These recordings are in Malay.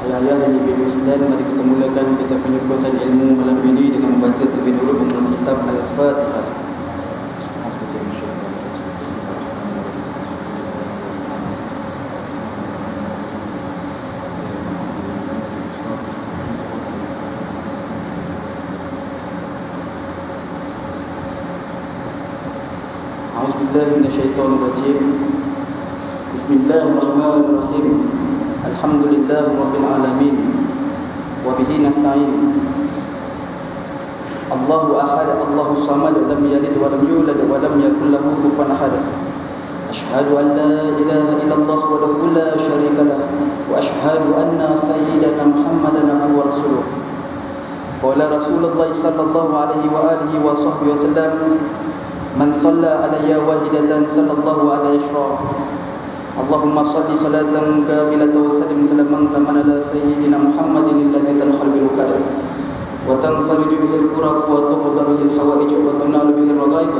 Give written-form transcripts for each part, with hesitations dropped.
Ayah-ayah dan ibu-ibu sekalian, mari kita mulakan kita punya kuasa ilmu malam ini dengan membaca terlebih dahulu pembukaan kitab Al-Fatihah. A'udzubillahi minasyaitonirrajim. Bismillahirrahmanirrahim. Alhamdulillahi rabbil alamin. Wa bihi nasta'in. Allahu ahad, Allahu samad, lam yalid wa lam yulad wa lam yakul lahu kufuwan ahad. Asyhadu an la ilaha illallah wahdahu la syarika lah wa asyhadu anna sayyidana Muhammadan abduhu wa rasuluh. Qala Rasulullah sallallahu alaihi wa alihi wa sahbihi wasallam, man shalla alayya wahidatan sallallahu alaihi wasallam. Allahumma salli salatan kamilatan wa sallim salaman taman ala sayyidina Muhammadin alladhi tanhal bil qadar wa tanfariju bihi al-kurab wa tuqda bihi al-hawaij wa tunalu bihi al-raghaib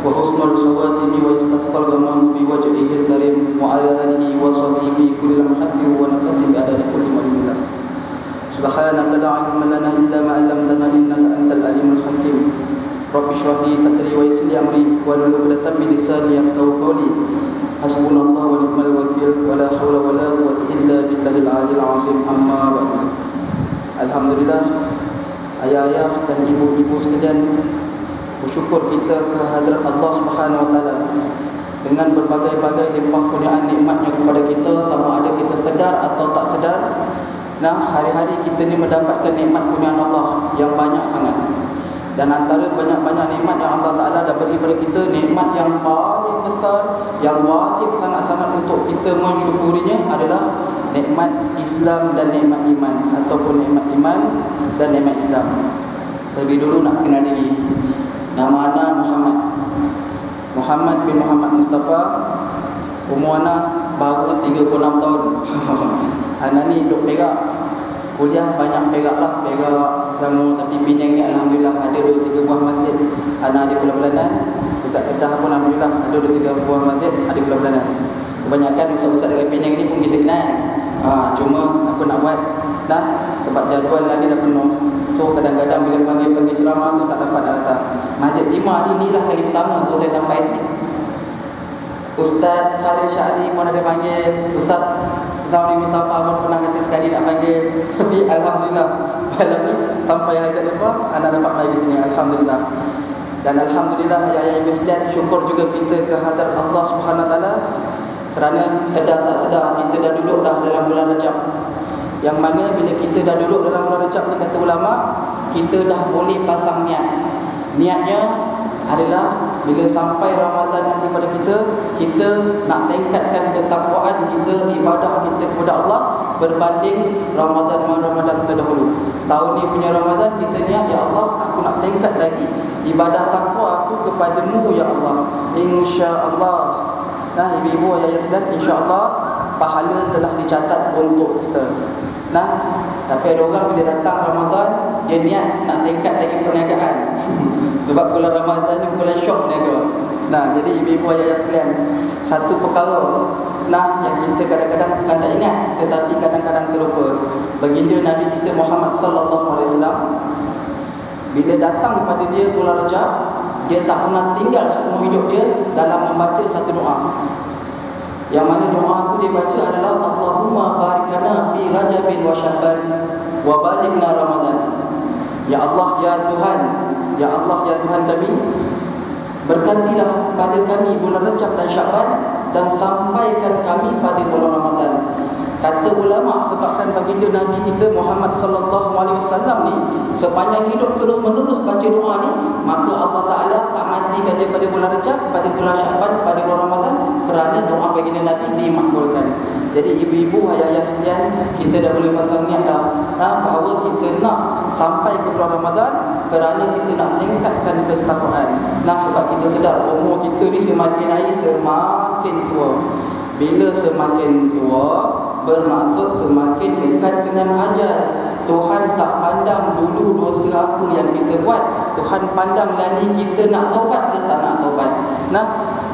wa husnul khawatim wa istasqal ghamam bi wajhihi al-karim wa ala alihi wa sahbihi fi kulli lamhatin wa nafasin bi adadi kulli madinah. Subhanaka la ilma lana illa ma 'allamtana innaka antal alimul hakim. Rabbi shrah li sadri wa yassir li amri wa hlul 'uqdatam min lisani yafqahu qawli. Hasbunallahu wa ni'mal wakil wa la haula wa la quwwata illa billahil 'aliyil 'azim. Amma ba'du. Alhamdulillah, ayah-ayah dan ibu-ibu sekalian, bersyukur kita kehadrat Allah Subhanahu wa taala dengan berbagai-bagai limpah kurniaan nikmatnya kepada kita, sama ada kita sedar atau tak sedar. Nah, hari-hari kita ni mendapatkan nikmat kurniaan Allah yang banyak sangat. Dan antara banyak-banyak nikmat yang Allah Ta'ala dah beri kepada kita, nikmat yang paling besar, yang wajib sangat-sangat untuk kita mensyukurinya adalah nikmat Islam dan nikmat iman, ataupun nikmat iman dan nikmat Islam. Terlebih dulu nak kenal diri. Nama ana Muhammad bin Muhammad Mustafa. Umur ana baru 36 tahun. Ana ni duk Perak. Kuliah banyak Perak lah, Perak, Selangor. Tapi Penang ni alhamdulillah ada 2-3 buah masjid. Ana di Pulau Beladan. Dekat Kedah pun alhamdulillah ada 2-3 buah masjid ada di Pulau Beladan. Kebanyakan ustaz-ustaz dekat Penang ni pun kita kenal. Cuma apa nak buat dah, sebab jadual lah ni dah penuh. So kadang-kadang bila panggil ceramah tu tak dapat nak datang. Masjid Timah ni lah kali pertama tu saya sampai sini. Ustaz Farid Syahri pun ada panggil, Ustaz Zamri Mustafa pun pernah kata sekali nak panggil. Tapi alhamdulillah malam ni sampai hajat lepas anda dapat mai di sini, alhamdulillah. Dan alhamdulillah ayah-ayah ibu sekalian, syukur juga kita ke hadrat Allah Subhanahu wa taala kerana sedar tak sedar kita dah duduk dah dalam bulan Rajab. Yang mana bila kita dah duduk dalam bulan Rajab ni, kata ulama, kita dah boleh pasang niat. Niatnya adalah bila sampai Ramadan nanti pada kita nak tingkatkan ketakwaan kita, ibadah kita kepada Allah berbanding Ramadan terdahulu. Tahun ni punya Ramadan kita niat, ya Allah, aku nak tingkat lagi ibadah takwa aku kepadamu ya Allah, insya-Allah. Nah, ibu-ibu ayah sekalian, insya-Allah pahala telah dicatat untuk kita. Nah, tapi ada orang bila datang Ramadan dia niat nak tingkat lagi perniagaan. Sebab bulan Ramadan ni bulan syok niaga. Nah, jadi ibu-ibu ayah sekalian, satu perkara yang kita kadang-kadang bukan tak ingat tetapi kadang-kadang terlupa. Baginda Nabi kita Muhammad sallallahu alaihi wasallam, bila datang pada dia bulan Rajab, dia tak pernah tinggal seumur hidup dia dalam membaca satu doa. Yang mana doa tu dia baca adalah Allahumma barik lana fi Rajabin wa Sya'ban wa balighna Ramadan. Ya Allah, ya Tuhan, ya Allah, ya Tuhan kami, berkatilah pada kami bulan Rajab dan Sya'ban dan sampaikan kami pada bulan Ramadan. Kata ulama, sebabkan baginda Nabi kita Muhammad sallallahu alaihi wasallam ni sepanjang hidup terus-menerus baca doa ni, maka Allah Taala tak matikan dia pada bulan Rajab, pada bulan Sya'ban, pada bulan Ramadan, kerana doa baginda Nabi dimakbulkan. Jadi ibu-ibu, ayah-ayah sekalian, kita dah boleh pasang niat dah bahawa kita nak sampai ke bulan Ramadan kerana kita nak tingkatkan ketakwaan. Nah, sebab kita sedar umur kita ni semakin hari semakin tua. Bila semakin tua, bermaksud semakin dekat dengan ajal. Tuhan tak pandang dulu dosa apa yang kita buat, Tuhan pandang lagi kita nak taubat ke tak nak taubat. Nah,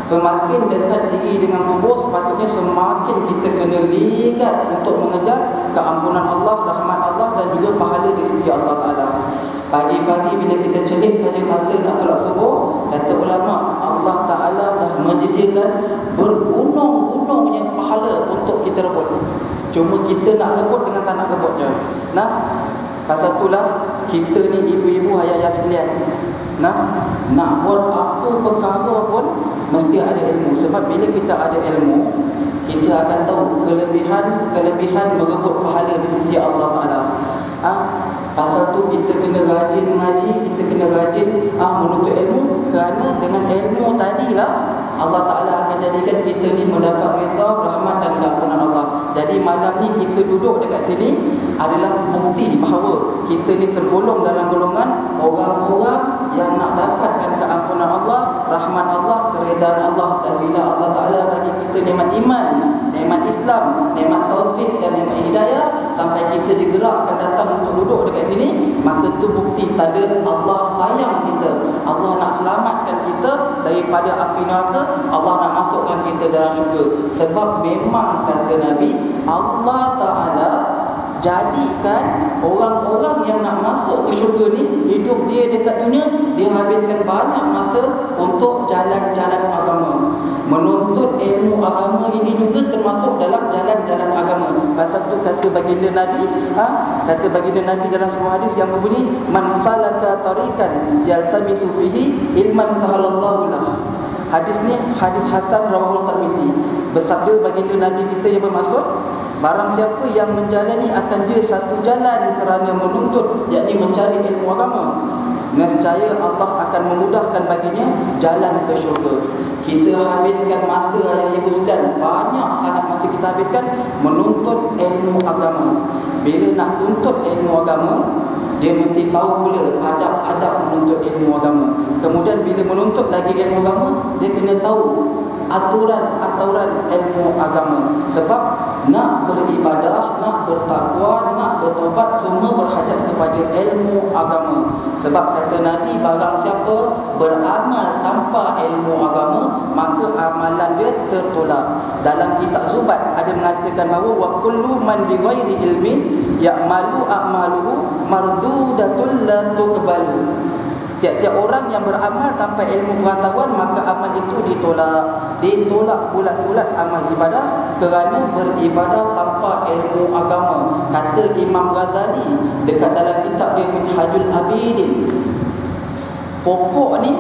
Semakin dekat diri dengan kubur, sepatutnya semakin kita kena ligat untuk mengejar keampunan Allah, rahmat Allah dan juga pahala di sisi Allah Ta'ala. Pagi-pagi bila kita celik saja mata nak solat subuh, kata ulama, Allah Ta'ala dah menyediakan bergunung-gunungnya pahala untuk kita rebut. Cuma kita nak rebut dengan tak nak rebut je. Nah, pasal itulah kita ni ibu-ibu ayah-ayah sekalian, nak buat apa perkara pun mesti ada ilmu. Sebab bila kita ada ilmu, kita akan tahu kelebihan merebut pahala di sisi Allah Ta'ala. Pasal tu kita kena rajin mengaji, kita kena rajin menuntut ilmu. Kerana dengan ilmu tadilah Allah Ta'ala akan jadikan kita ni mendapat redha, rahmat dan keampunan Allah. Jadi malam ni kita duduk dekat sini adalah bukti bahawa kita ni tergolong dalam golongan orang-orang yang nak dapatkan keampunan Allah, rahmat Allah, keredaan Allah. Dan bila Allah Ta'ala bagi kita nikmat iman, nikmat Islam, nikmat taufik dan nikmat hidayah, sampai kita digerakkan datang untuk duduk dekat sini, maka tu bukti tanda Allah sayang kita. Allah nak selamatkan kita daripada api neraka, Allah nak masukkan kita dalam syurga. Sebab memang kata Nabi, Allah Ta'ala jadikan orang-orang yang nak masuk ke syurga ni, hidup dia dekat dunia, dia habiskan banyak masa untuk jalan-jalan agama. Menuntut ilmu agama ini juga termasuk dalam jalan-jalan agama. Pasal tu kata baginda Nabi, kata baginda Nabi dalam sebuah hadis yang berbunyi, man salaka tariqan yaltamisu fihi ilman sahalallahu lahu. Hadis ni hadis hasan rawahul Tirmizi. Bersabda baginda Nabi kita yang bermaksud, barang siapa yang menjalani akan dia satu jalan kerana menuntut, yakni mencari ilmu agama, nescaya Allah akan memudahkan baginya jalan ke syurga. Kita habiskan masa ayah ibu sekalian, banyak sangat masa kita habiskan menuntut ilmu agama. Bila nak tuntut ilmu agama, dia mesti tahu pula adab-adab menuntut ilmu agama. Kemudian bila menuntut lagi ilmu agama, dia kena tahu aturan-aturan ilmu agama. Sebab nak beribadah, nak bertakwa, nak bertaubat, semua berhajat kepada ilmu agama. Sebab kata Nabi, barang siapa beramal tanpa ilmu agama, maka amalan dia tertolak. Dalam kitab Zubat ada mengatakan bahawa wa kullu man bi ghairi ilmin ya'malu a'maluhu mardudatul la tuqbalu. Tiap-tiap orang yang beramal tanpa ilmu pengetahuan, maka amal itu ditolak. Ditolak bulat-bulat amal ibadah kerana beribadah tanpa ilmu agama. Kata Imam Ghazali dekat dalam kitab dia Minhajul Abidin, pokok ni,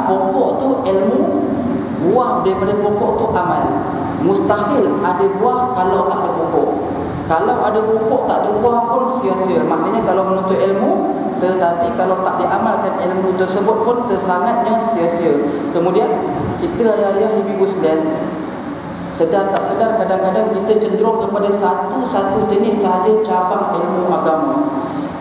pokok tu ilmu, buah daripada pokok tu amal. Mustahil ada buah kalau tak ada pokok. Kalau ada pokok tak ada buah pun sia-sia. Maknanya kalau menuntut ilmu, tetapi kalau tak diamalkan ilmu tersebut pun tersangatnya sia-sia. Kemudian kita ayah-ayah ibu sekalian, sedar tak sedar kadang-kadang kita cenderung kepada satu jenis sahaja cabang ilmu agama.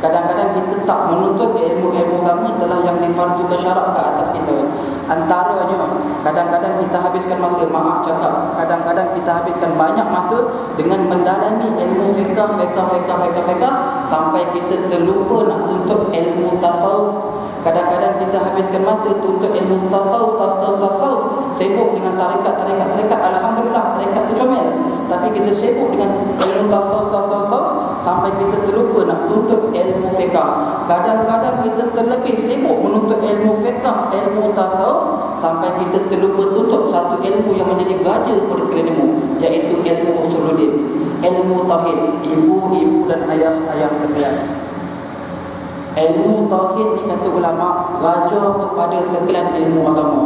Kadang-kadang kita tak menuntut ilmu-ilmu agama telah yang difardukan syarak ke atas kita. Antaranya, kadang-kadang kita habiskan masa, maaf cakap, kadang-kadang kita habiskan banyak masa dengan mendalami ilmu fiqah sampai kita terlupa nak tuntut ilmu tasawuf. Kadang-kadang kita habiskan masa tuntut ilmu tasawuf, sibuk dengan tarekat. Alhamdulillah, tarekat tu comel. Tapi kita sibuk dengan ilmu tasawuf sampai kita terlupa nak tuntut ilmu fiqah. Kadang-kadang kita terlebih sibuk menuntut ilmu fiqah, ilmu tasawuf, sampai kita terlupa tuntut satu ilmu yang menjadi raja kepada sekalian ilmu, iaitu ilmu usuluddin, ilmu tauhid. Ibu-ibu dan ayah-ayah sekalian, ilmu tauhid ni kata ulama raja kepada sekalian ilmu agama.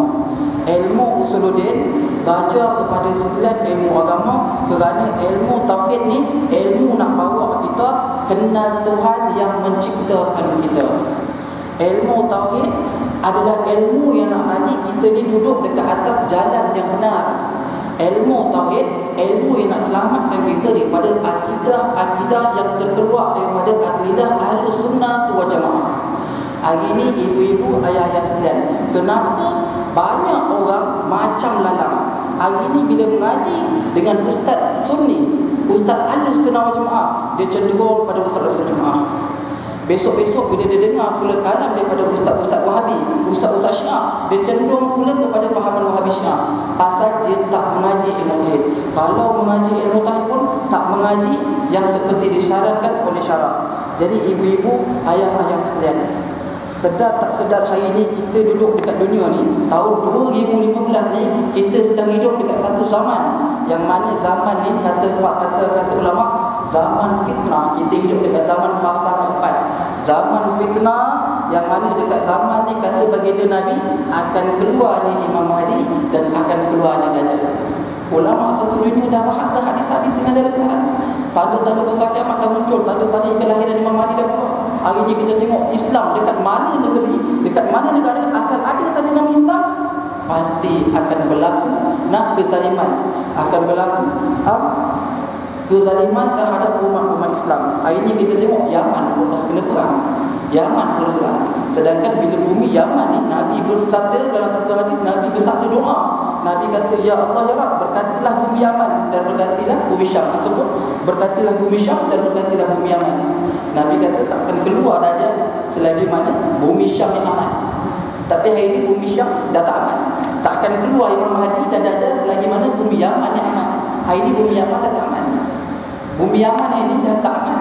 Ilmu usuluddin raja kepada sekalian ilmu agama, kerana ilmu tauhid ni ilmu nak bawa kita kenal Tuhan yang menciptakan kita. Ilmu tauhid adalah ilmu yang nak bagi kita ni duduk dekat atas jalan yang benar. Ilmu tauhid, ilmu yang nak selamatkan kita daripada akidah yang terkeluar daripada akidah Ahlus Sunnah wal Jamaah. Hari ni ibu-ibu, ayah-ayah sekalian, kenapa banyak orang macam lalang? Hari ni bila mengaji dengan ustaz Sunni, ustaz Ahlus Sunnah wal Jamaah, dia cenderung pada ustaz Ahlus Sunnah. Besok-besok bila dia dengar pula kalam daripada ustaz-ustaz Wahabi, ustaz-ustaz Syiah, dia cenderung pula kepada fahaman Wahabi Syiah. Pasal dia tak mengaji ilmu tauhid. Kalau mengaji ilmu tauhid pun tak mengaji yang seperti disyaratkan oleh syarak. Jadi ibu-ibu, ayah-ayah sekalian, sedar tak sedar hari ini kita duduk dekat dunia ni, tahun 2015 ni kita sedang hidup dekat satu zaman yang mana zaman ni kata ulama, zaman fitnah. Kita hidup dekat zaman fasa keempat, zaman fitnah, yang mana dekat zaman ni kata baginda Nabi akan keluarnya Imam Mahdi dan akan keluarnya Dajjal. Ulama satu dunia dah bahas dah hadis-hadis dengan dalam Quran. Tanda-tanda besar kiamat dah muncul, tanda-tanda kelahiran Imam Mahdi dah keluar. Hari ini kita tengok Islam dekat mana negeri, dekat mana negara asal ada saja nama Islam, pasti akan berlaku kezaliman, akan berlaku kezaliman terhadap umat-umat Islam. Hari ini kita tengok Yaman pun dah kena perang, Yaman pun serang. Sedangkan bila bumi Yaman ni, Nabi bersabda dalam satu hadis, Nabi bersabda doa. Nabi kata, Ya Allah ya Rabb, berkatilah bumi Yaman dan berkatilah bumi Syam, ataupun berkatilah bumi Syam dan berkatilah bumi Yaman. Nabi kata takkan keluar Dajjal selagi mana bumi Syam yang aman. Tapi hari ini bumi Syam dah tak aman. Takkan keluar Imam Mahdi dan Dajjal selagi mana bumi Yaman yang aman. Hari ini bumi Yaman dah tak aman. Bumi Yaman ini dah tak aman.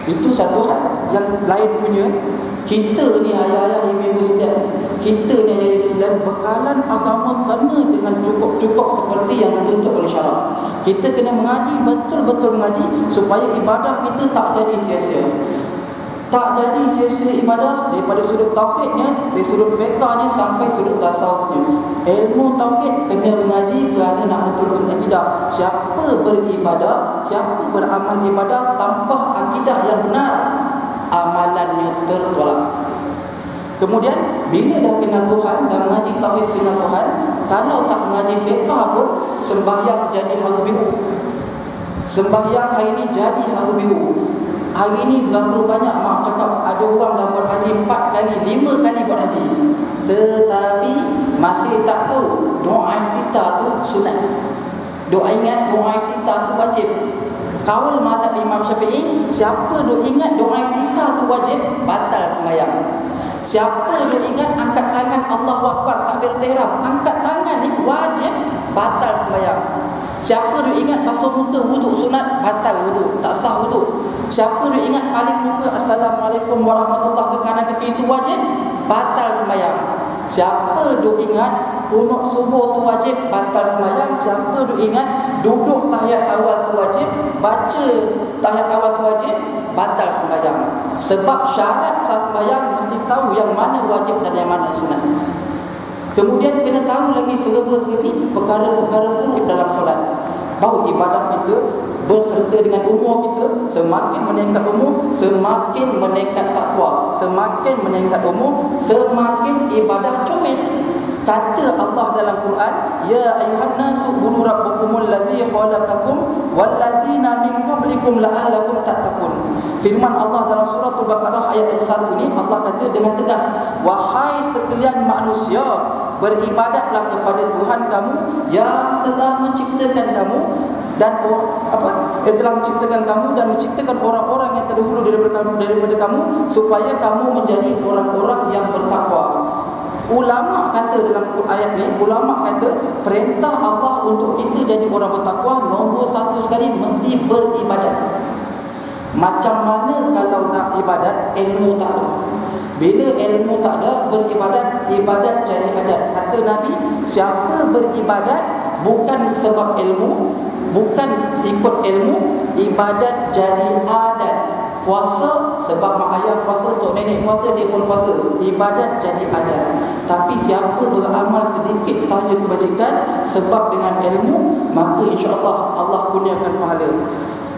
Itu satu hal. Yang lain punya, kita ni ayah-ayah, ibu-ibu sekalian, kita ni ayah-ayah sekalian, bekalan agama kena dengan cukup-cukup seperti yang dituntut oleh syarak. Kita kena mengaji, betul-betul mengaji, supaya ibadah kita tak jadi sia-sia. Tak jadi sia-sia ibadah daripada sudut tauhidnya, dari sudut fiqahnya sampai sudut tasawufnya. Ilmu tauhid kena mengaji kerana nak betulkan akidah. Siapa beribadah, siapa beramal ibadah tanpa akidah yang benar, amalannya tertolak. Kemudian bila dah kenal Tuhan dan mengaji tauhid kenal Tuhan, kalau tak mengaji fiqah pun, sembahyang jadi haru biru. Sembahyang hari ini jadi haru biru. Hari ini berapa banyak mak cakap ada orang dah buat haji 4 kali, 5 kali buat haji, tetapi masih tak tahu doa iftitah tu sunat. Doa ingat doa iftitah tu wajib. Kaul mazhab Imam Syafi'i, siapa duk ingat doa iftitah tu wajib, batal sembahyang. Siapa duk ingat angkat tangan Allahu Akbar takbir ihram, angkat tangan ni wajib, batal sembahyang. Siapa duk ingat basuh muka wuduk sunat, batal wuduk, tak sah wuduk. Siapa duk ingat paling muka Assalamualaikum warahmatullahi ke kanan kaki itu wajib, batal sembahyang. Siapa duk ingat kunut subuh tu wajib, batal sembahyang. Siapa duk ingat duduk tahiyat awal tu wajib, baca tahiyat awal tu wajib, batal sembahyang. Sebab syarat sah sembahyang mesti tahu yang mana wajib dan yang mana sunat. Kemudian kena tahu lagi serba-serbi perkara-perkara furuk dalam solat. Bahawa ibadah kita berserta dengan umur kita, semakin meningkat umur, semakin meningkat takwa. Semakin meningkat umur, semakin ibadah comel. Kata Allah dalam Quran, Ya ayuhan nasu budu rabbakumul ladzi khalaqakum walladzina min qablikum la'allakum tattaqun. Firman Allah dalam surah Al-Baqarah ayat 21 ni, Allah kata dengan tegas, wahai sekalian manusia, beribadatlah kepada Tuhan kamu yang telah menciptakan kamu dan yang telah menciptakan kamu dan menciptakan orang-orang yang terdahulu daripada kamu, supaya kamu menjadi orang-orang yang bertakwa. Ulama kata dalam ayat ni, ulama kata perintah Allah untuk kita jadi orang bertakwa, nombor satu sekali mesti beribadat. Macam mana kalau nak ibadat, ilmu tak ada. Bila ilmu tak ada, beribadat, ibadat jadi adat. Kata Nabi, siapa beribadat bukan sebab ilmu, bukan ikut ilmu, ibadat jadi adat. Puasa sebab mak ayah puasa, tok nenek puasa, dia pun puasa, ibadat jadi adat. Tapi siapa beramal sedikit sahaja kebajikan sebab dengan ilmu, maka insya-Allah Allah kurniakan pahala.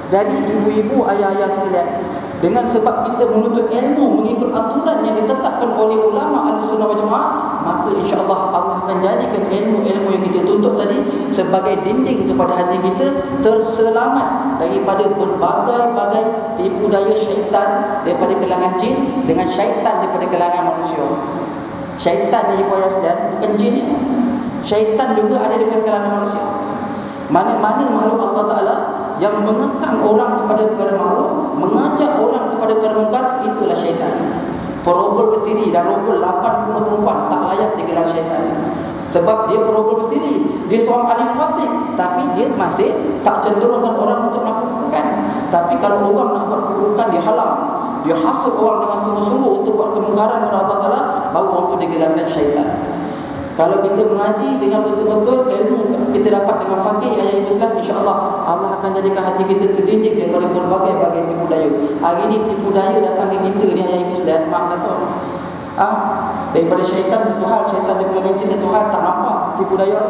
Jadi ibu-ibu, ayah-ayah sekalian, dengan sebab kita menuntut ilmu mengikut aturan yang ditetapkan oleh ulama Ahlussunnah wal Jamaah, maka insya-Allah Allah akan jadikan ilmu-ilmu yang kita tuntut tadi sebagai dinding kepada hati kita, terselamat daripada berbagai-bagai tipu daya syaitan daripada kalangan jin dengan syaitan daripada kalangan manusia. Syaitan ni ibu ayah sekalian, bukan jin ni. Syaitan juga ada daripada kalangan manusia. Mana-mana makhluk Allah Ta'ala yang mengekang orang kepada perkara ma'ruf, mengajak orang kepada perkara munkar, itulah syaitan. Perogol bersiri dan rogol 80 perempuan tak layak digelar syaitan. Sebab dia perogol bersiri, dia seorang ahli fasik, tapi dia masih tak cenderungkan orang untuk melakukan keburukan. Tapi kalau orang nak buat keburukan, dia halang, dia hasut orang dengan sungguh-sungguh untuk buat kemungkaran kepada Allah Ta'ala, baru orang itu digelarkan syaitan. Kalau kita mengaji dengan betul-betul ilmu kita dapat dengan fakih ayat Islam, insya-Allah Allah akan jadikan hati kita terdidik daripada berbagai-bagai tipu daya. Hari ini tipu daya datang ke kita ni ayat Islam, mak kata daripada syaitan satu hal, syaitan dia punya cinta satu hal, tak nampak tipu daya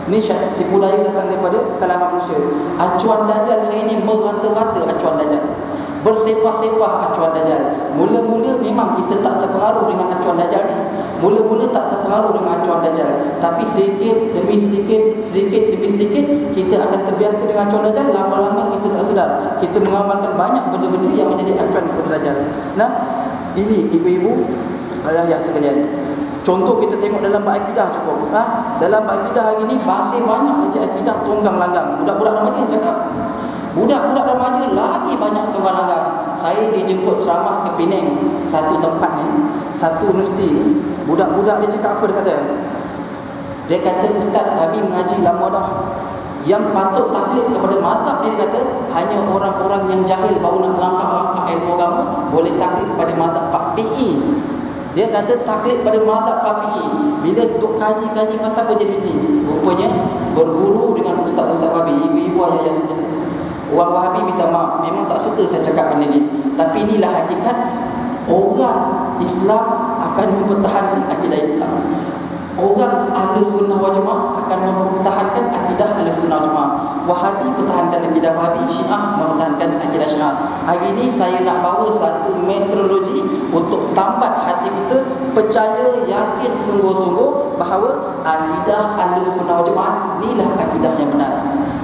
ni. Tipu daya datang daripada kalangan manusia. Acuan dajjal hari ini merata-rata acuan dajjal, bersepah-sepah acuan dajjal. Mula-mula memang kita tak terpengaruh dengan acuan dajjal ni. Mula-mula tak terpengaruh dengan acuan dajjal, tapi sedikit demi sedikit, sedikit demi sedikit kita akan terbiasa dengan acuan dajjal. Lama-lama kita tak sedar, kita mengamalkan banyak benda-benda yang menjadi acuan kepada dajjal. Nah, ini ibu-ibu, ayah-ayah sekalian, contoh kita tengok dalam bab akidah cukup. Dalam bab akidah hari ni masih banyak lagi akidah tunggang langgang. Budak-budak remaja cakap, budak-budak remaja lagi banyak tunggang langgang. Saya dijemput ceramah ke Penang, satu tempat ni, satu universiti ni. Budak-budak dia cakap apa dia kata? Dia kata, Ustaz, kami mengaji lama dah. Yang patut taklid kepada mazhab ni, dia kata, hanya orang-orang yang jahil baru nak melangkah-langkah ilmu agama boleh taklid pada mazhab Pak PE. Dia kata taklid pada mazhab Pak PE. Bila duk kaji-kaji pasal apa jadi begini? Rupanya berguru dengan ustaz-ustaz Wahabi, ibu-ibu ayah-ayah sudah. Orang Wahabi minta maaf, memang tak suka saya cakap benda ni, tapi inilah hakikat. Orang Islam akan mempertahankan akidah Islam. Orang ahli sunnah wal jamaah akan mempertahankan akidah ahli sunnah wal jamaah. Wahabi pertahankan akidah Wahabi, Syiah mempertahankan akidah Syiah. Hari ini saya nak bawa satu metodologi untuk tambat hati kita percaya, yakin sungguh-sungguh bahawa akidah ahli sunnah wal jamaah inilah akidah yang benar.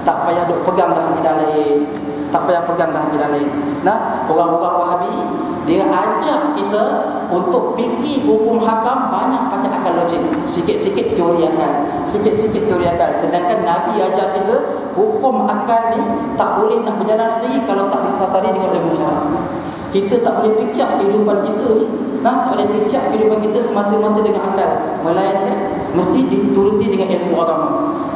Tak payah duk pegang dah akidah lain, tak payah pegang dah akidah lain. Nah, orang-orang Wahabi dia ajak kita untuk fikir hukum hakam banyak pakai akal logik, sikit-sikit teori akal, sikit-sikit teori akal. Sedangkan Nabi ajar kita hukum akal ni tak boleh nak berjalan sendiri kalau tak disasari dengan ilmu syarak. Kita tak boleh fikir kehidupan kita ni, tak boleh fikir kehidupan kita semata-mata dengan akal, melainkan mesti dituruti dengan ilmu agama.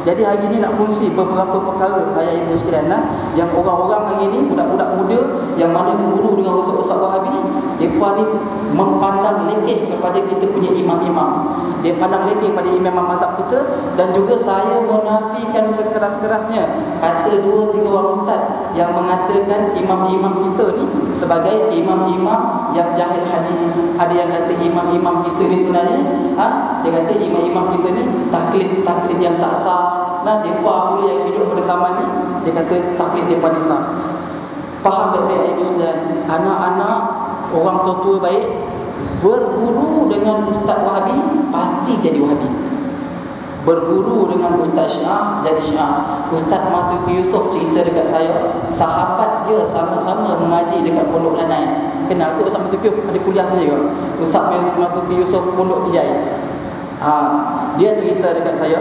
Jadi hari ini nak kongsi beberapa perkara ayah ibu sekalian, yang orang-orang hari ini, budak-budak muda yang mana berguru dengan ustaz-ustaz Wahabi, mereka ni memandang lekeh kepada kita punya imam-imam. Dia pandang lekeh pada imam mazhab kita. Dan juga saya menafikan sekeras-kerasnya kata 2-3 orang ustaz yang mengatakan imam-imam kita ni sebagai imam-imam yang jahil hadis. Ada yang kata imam-imam kita ni sebenarnya dia kata imam-imam kita ni taklid yang tak sah. Mereka pula yang hidup pada zaman ni, dia kata taklid mereka ni sah. Faham baik-baik ibu sekalian, anak-anak orang tua-tua baik berguru dengan ustaz Wahabi pasti jadi Wahabi. Berguru dengan ustaz Syiah jadi Syiah. Ustaz Marzuki Yusof cerita dekat saya, sahabat dia sama-sama mengaji dekat Pondok Lanai. Kenal ke Ustaz Marzuki Yusof? Ada kuliah saja ke? Ustaz Marzuki Yusof Pondok Kijai. Dia cerita dekat saya,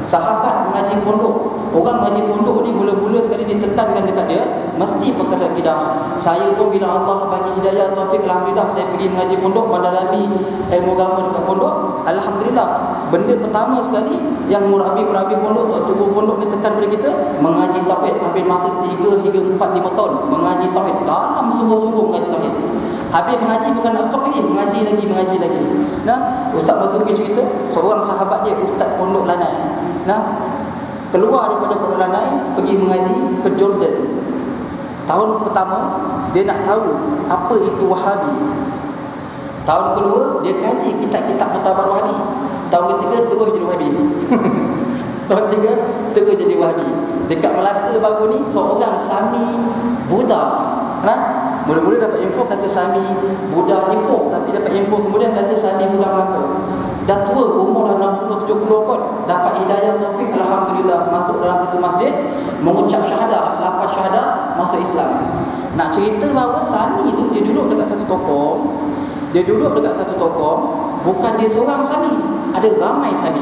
sahabat mengaji pondok. Orang mengaji pondok ni mula-mula sekali ditekankan dekat dia mesti perkara akidah. Saya pun bila Allah bagi hidayah taufik, alhamdulillah saya pergi mengaji pondok, mendalami ilmu agama dekat pondok. Alhamdulillah, benda pertama sekali yang murabi-murabi pondok, tok tubuh pondok ni tekan pada kita, mengaji tauhid. Hampir masa 3 hingga 4 5 tahun mengaji tauhid, dalam sungguh-sungguh mengaji tauhid. Habis mengaji bukan nak stop lagi, mengaji lagi. Ustaz Marzuki cerita seorang sahabat dia Ustaz Pondok Lanai. Keluar daripada Pondok Lanai pergi mengaji ke Jordan. Tahun pertama dia nak tahu apa itu Wahabi. Tahun kedua dia kaji kitab-kitab mutabar Wahabi. Tahun ketiga terus jadi Wahabi. Tahun ketiga terus jadi Wahabi. Dekat Melaka baru ni seorang Sami Buddha. Mula-mula dapat info kata Sami Buddha Ipoh, tapi dapat info kemudian kata Sami Buddha Melaka. Dah tua, umur dah 60-70 kot, dapat hidayah taufik, alhamdulillah, masuk dalam satu masjid, mengucap syahadah, 8 syahadah, masuk Islam. Nak cerita bahawa Sami tu dia duduk dekat satu tokong, bukan dia seorang Sami, ada ramai Sami.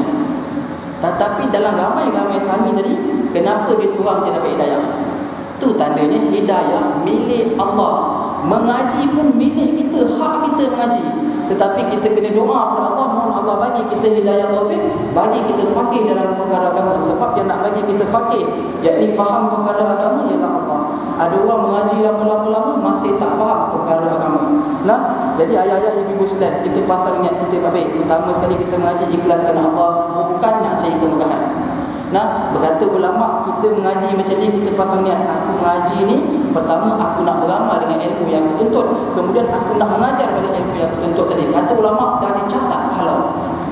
Tetapi dalam ramai-ramai Sami tadi, kenapa dia seorang dia dapat hidayah? Itu tandanya hidayah milik Allah. Mengaji pun milik kita, hak kita mengaji. Tetapi kita kena doa kepada Allah, mohon Allah bagi kita hidayah taufik, bagi kita faqih dalam perkara agama. Sebab yang nak bagi kita faqih, yakni faham perkara agama, ialah Allah. Ada orang mengaji lama-lama masih tak faham perkara agama. Nah, jadi ayah-ayah, ibu-ibu sekalian, kita pasang niat kita baik. Pertama sekali kita mengaji ikhlas kerana Allah, bukan nak cari kemegahan. Nah, berkata ulama, kita mengaji macam ni, kita pasang niat, aku mengaji ni, pertama aku nak beramal dengan ilmu yang aku tuntut, kemudian aku nak mengajar balik ilmu yang aku tuntut tadi. Kata ulama, dah dicatat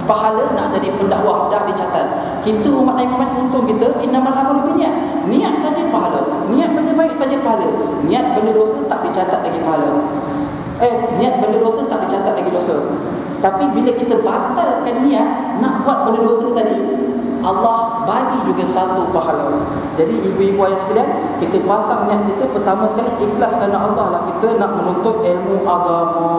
pahala nak jadi pendakwah, dah dicatat. Kita umat Nabi Muhammad, untung kita, innamal a'malu binniyat. Niat saja pahala, niat benda baik saja pahala, niat benda dosa tak dicatat lagi pahala. Niat benda dosa tak dicatat lagi dosa. Tapi bila kita batalkan niat nak buat benda dosa tadi, Allah bagi juga satu pahala. Jadi ibu-ibu ayah sekalian, kita pasang niat kita pertama sekali ikhlas kerana Allah lah. Kita nak menuntut ilmu agama.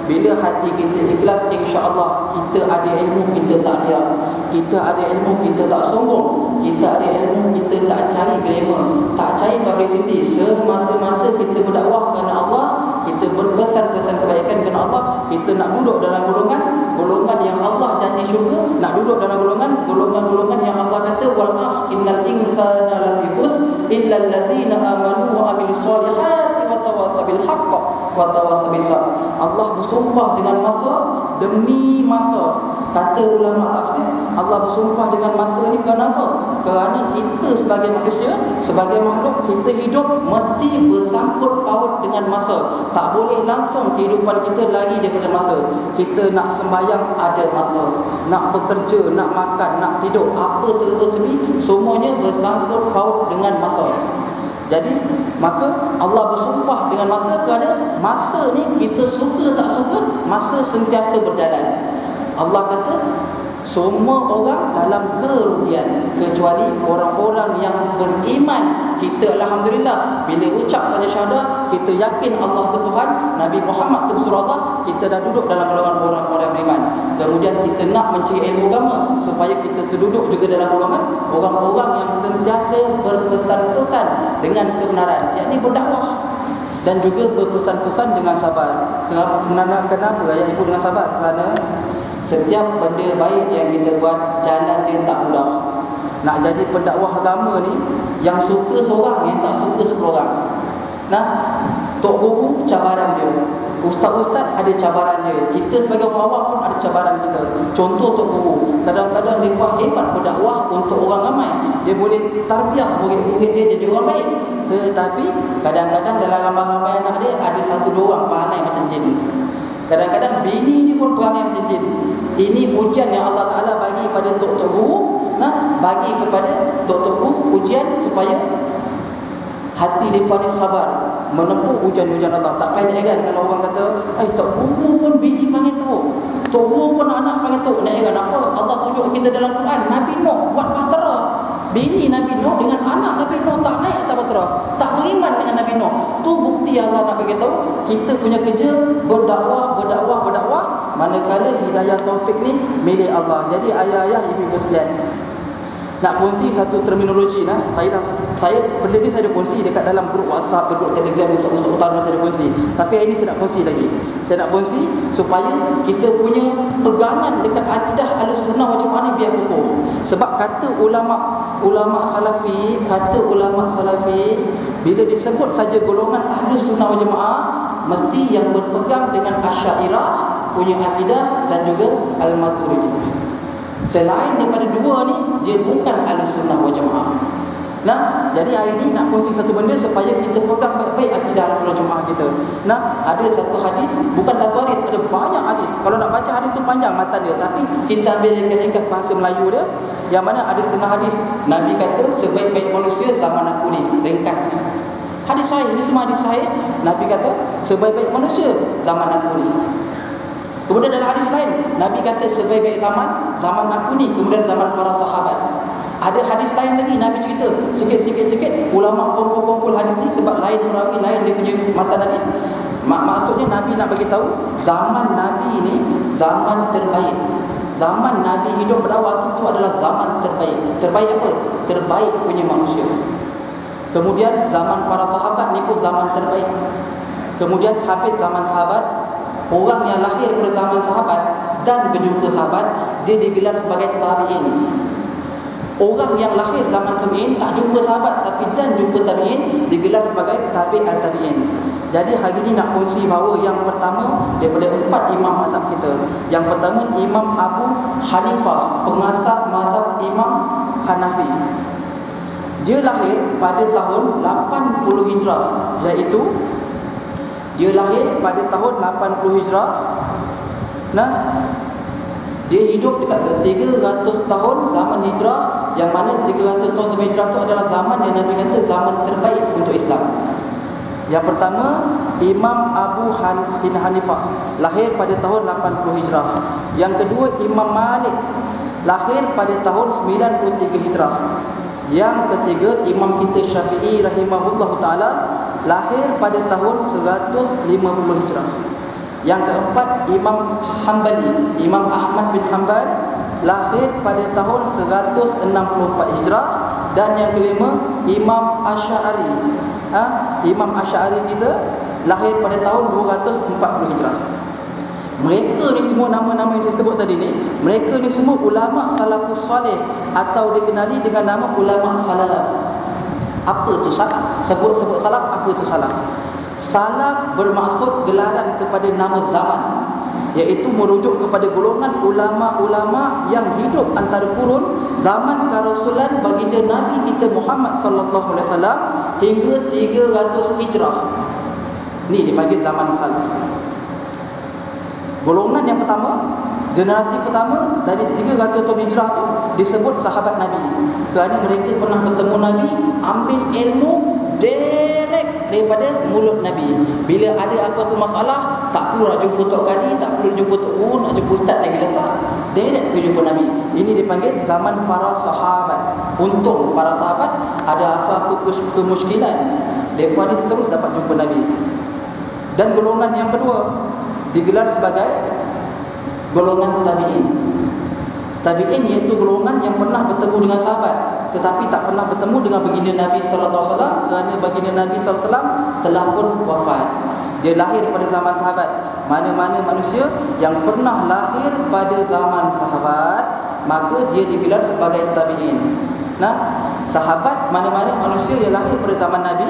Bila hati kita ikhlas, insya-Allah kita ada ilmu, kita tak riak. Kita ada ilmu, kita tak sombong. Kita ada ilmu, kita tak cari glamour, tak cari publicity. Semata-mata kita berdakwah kerana Allah, kita berpesan-pesan kebaikan kerana Allah. Kita nak duduk dalam golongan yang Allah janji syurga, nak duduk dalam golongan yang Allah kata wal as innal insana lafi khusr illa allazina amanu wa amilus solihati wa tawassaw bil haqq wa tawassaw bis sabr. Allah bersumpah dengan masa demi masa. Kata ulama tafsir, Allah bersumpah dengan masa ni kenapa? Kerana kita sebagai manusia, sebagai makhluk, kita hidup mesti bersangkut paut dengan masa. Tak boleh langsung kehidupan kita lari daripada masa. Kita nak sembahyang ada masa, nak bekerja, nak makan, nak tidur, apa serba-serbi, semuanya bersangkut paut dengan masa. Jadi maka Allah bersumpah dengan masa kerana masa ni kita suka tak suka, masa sentiasa berjalan. Allah kata semua orang dalam kerugian kecuali orang-orang yang beriman. Kita alhamdulillah bila ucap saja syahadah, kita yakin Allah itu Tuhan, Nabi Muhammad itu Rasulullah, kita dah duduk dalam golongan orang-orang beriman. Kemudian kita nak mencari ilmu agama supaya kita terduduk juga dalam golongan orang-orang yang sentiasa berpesan-pesan dengan kebenaran, yakni berdakwah dan juga berpesan-pesan dengan sabar. Kenapa ayah ibu dengan sabar? Kerana setiap benda baik yang kita buat, jalan dia tak mudah. Nak jadi pendakwah agama ni, yang suka seorang, yang tak suka 10 orang. Nah, tok guru cabaran dia, ustaz-ustaz ada cabaran dia, kita sebagai orang awam pun ada cabaran kita. Contoh tok guru, kadang-kadang dia hebat berdakwah untuk orang ramai, dia boleh tarbiyah murid-murid dia jadi orang baik. Tetapi kadang-kadang dalam ramai-ramai anak dia ada 1-2 orang perangai macam jin. Kadang-kadang bini dia pun perangai macam jin. Ini ujian yang Allah Ta'ala bagi pada tok-tok guru, bagi kepada tok-tok guru ujian supaya hati mereka ni sabar menempuh ujian-ujian Allah. Tak payah heran kalau orang kata, tok guru pun bini panggil teruk, tok guru pun anak panggil teruk. Nak heran apa? Allah tunjuk kita dalam Quran, Nabi Nuh buat bahtera. Bini Nabi Nuh dengan anak Nabi Nuh tak naik atas bahtera, tak beriman dengan Nabi Nuh. Tu bukti Allah nak bagi tahu kita punya kerja berdakwah, manakala hidayah taufik ni milik Allah. Jadi ayah-ayah, ibu-ibu sekalian, nak kongsi satu terminologi saya benda ni saya dah kongsi dekat dalam grup WhatsApp, grup Telegram Ustaz Utama, saya dah kongsi. Tapi hari ni saya nak kongsi lagi. Saya nak kongsi supaya kita punya pegangan dekat akidah Ahlussunnah wal Jamaah ni biar kukuh. Sebab kata ulama salafi, bila disebut saja golongan Ahlussunnah wal Jamaah, mesti yang berpegang dengan Asy'ariyah punya akidah dan juga Al-Maturidiyah. Selain daripada dua ni, dia bukan Ahlussunnah wal Jamaah. Nah, jadi hari ni nak kongsi satu benda supaya kita pegang baik-baik akidah Ahlussunnah wal Jamaah kita. Nah, ada satu hadis, bukan satu hadis, ada banyak hadis. Kalau nak baca hadis tu panjang matan dia, tapi kita ambil ringkas bahasa Melayu dia, yang mana ada setengah hadis Nabi kata sebaik-baik manusia zaman aku ni, ringkasnya. Hadis sahih, ini semua hadis sahih. Nabi kata sebaik-baik manusia zaman aku ni. Kemudian dalam hadis lain, Nabi kata sebaik-baik zaman aku ni, kemudian zaman para sahabat. Ada hadis lain lagi, Nabi cerita sikit-sikit ulama kumpul hadis ni sebab lain perawi, lain dia punya matan hadis. Maksudnya Nabi nak bagi tahu zaman Nabi ni zaman terbaik. Zaman Nabi hidup berdakwah itu adalah zaman terbaik. Terbaik apa? Terbaik punya manusia. Kemudian zaman para sahabat ni pun zaman terbaik. Kemudian habis zaman sahabat, orang yang lahir pada zaman sahabat dan berjumpa sahabat, dia digelar sebagai tabi'in. Orang yang lahir zaman tabi'in tak jumpa sahabat tapi dan jumpa tabi'in, digelar sebagai tabi' al-tabi'in. Jadi hari ini nak kongsi bahawa yang pertama daripada 4 imam mazhab kita. Yang pertama Imam Abu Hanifah, pengasas mazhab Imam Hanafi. Dia lahir pada tahun 80 Hijrah, iaitu dia lahir pada tahun 80 Hijrah. Nah, dia hidup dekat 300 tahun zaman Hijrah, yang mana 300 tahun zaman Hijrah itu adalah zaman yang Nabi kata zaman terbaik untuk Islam. Yang pertama Imam Abu Hanifah, lahir pada tahun 80 Hijrah. Yang kedua Imam Malik, lahir pada tahun 93 Hijrah. Yang ketiga Imam kita Syafi'i rahimahullah ta'ala, lahir pada tahun 150 Hijrah. Yang keempat Imam Hanbali, Imam Ahmad bin Hanbal, lahir pada tahun 164 Hijrah. Dan yang kelima Imam Asy'ari, Imam Asy'ari kita lahir pada tahun 240 Hijrah. Mereka ni semua nama-nama yang saya sebut tadi ni, mereka ni semua ulama salafus salih, atau dikenali dengan nama ulama salaf. Apa tu salaf? Sebut-sebut salaf, apa tu salaf? Salaf bermaksud gelaran kepada nama zaman, iaitu merujuk kepada golongan ulama-ulama yang hidup antara kurun zaman kerasulan baginda Nabi kita Muhammad sallallahu alaihi wasallam hingga 300 Hijrah. Ni dipanggil zaman salaf. Golongan yang pertama, generasi pertama dari 300 tahun Hijrah tu disebut sahabat Nabi, kerana mereka pernah bertemu Nabi, ambil ilmu direct daripada mulut Nabi. Bila ada apa-apa masalah, tak perlu nak jumpa Tok Kadi, tak perlu jumpa Tok Guru, nak jumpa Ustaz lagi letak, direct ke jumpa Nabi. Ini dipanggil zaman para sahabat. Untung para sahabat ada apa-apa kemusykilan, mereka ni terus dapat jumpa Nabi. Dan golongan yang kedua digelar sebagai golongan tabi'in. Tabi'in iaitu golongan yang pernah bertemu dengan sahabat tetapi tak pernah bertemu dengan baginda Nabi sallallahu alaihi wasallam, kerana baginda Nabi sallallahu alaihi wasallam telah pun wafat. Dia lahir pada zaman sahabat. Mana-mana manusia yang pernah lahir pada zaman sahabat, maka dia digelar sebagai tabi'in. Nah, sahabat, mana-mana manusia yang lahir pada zaman Nabi,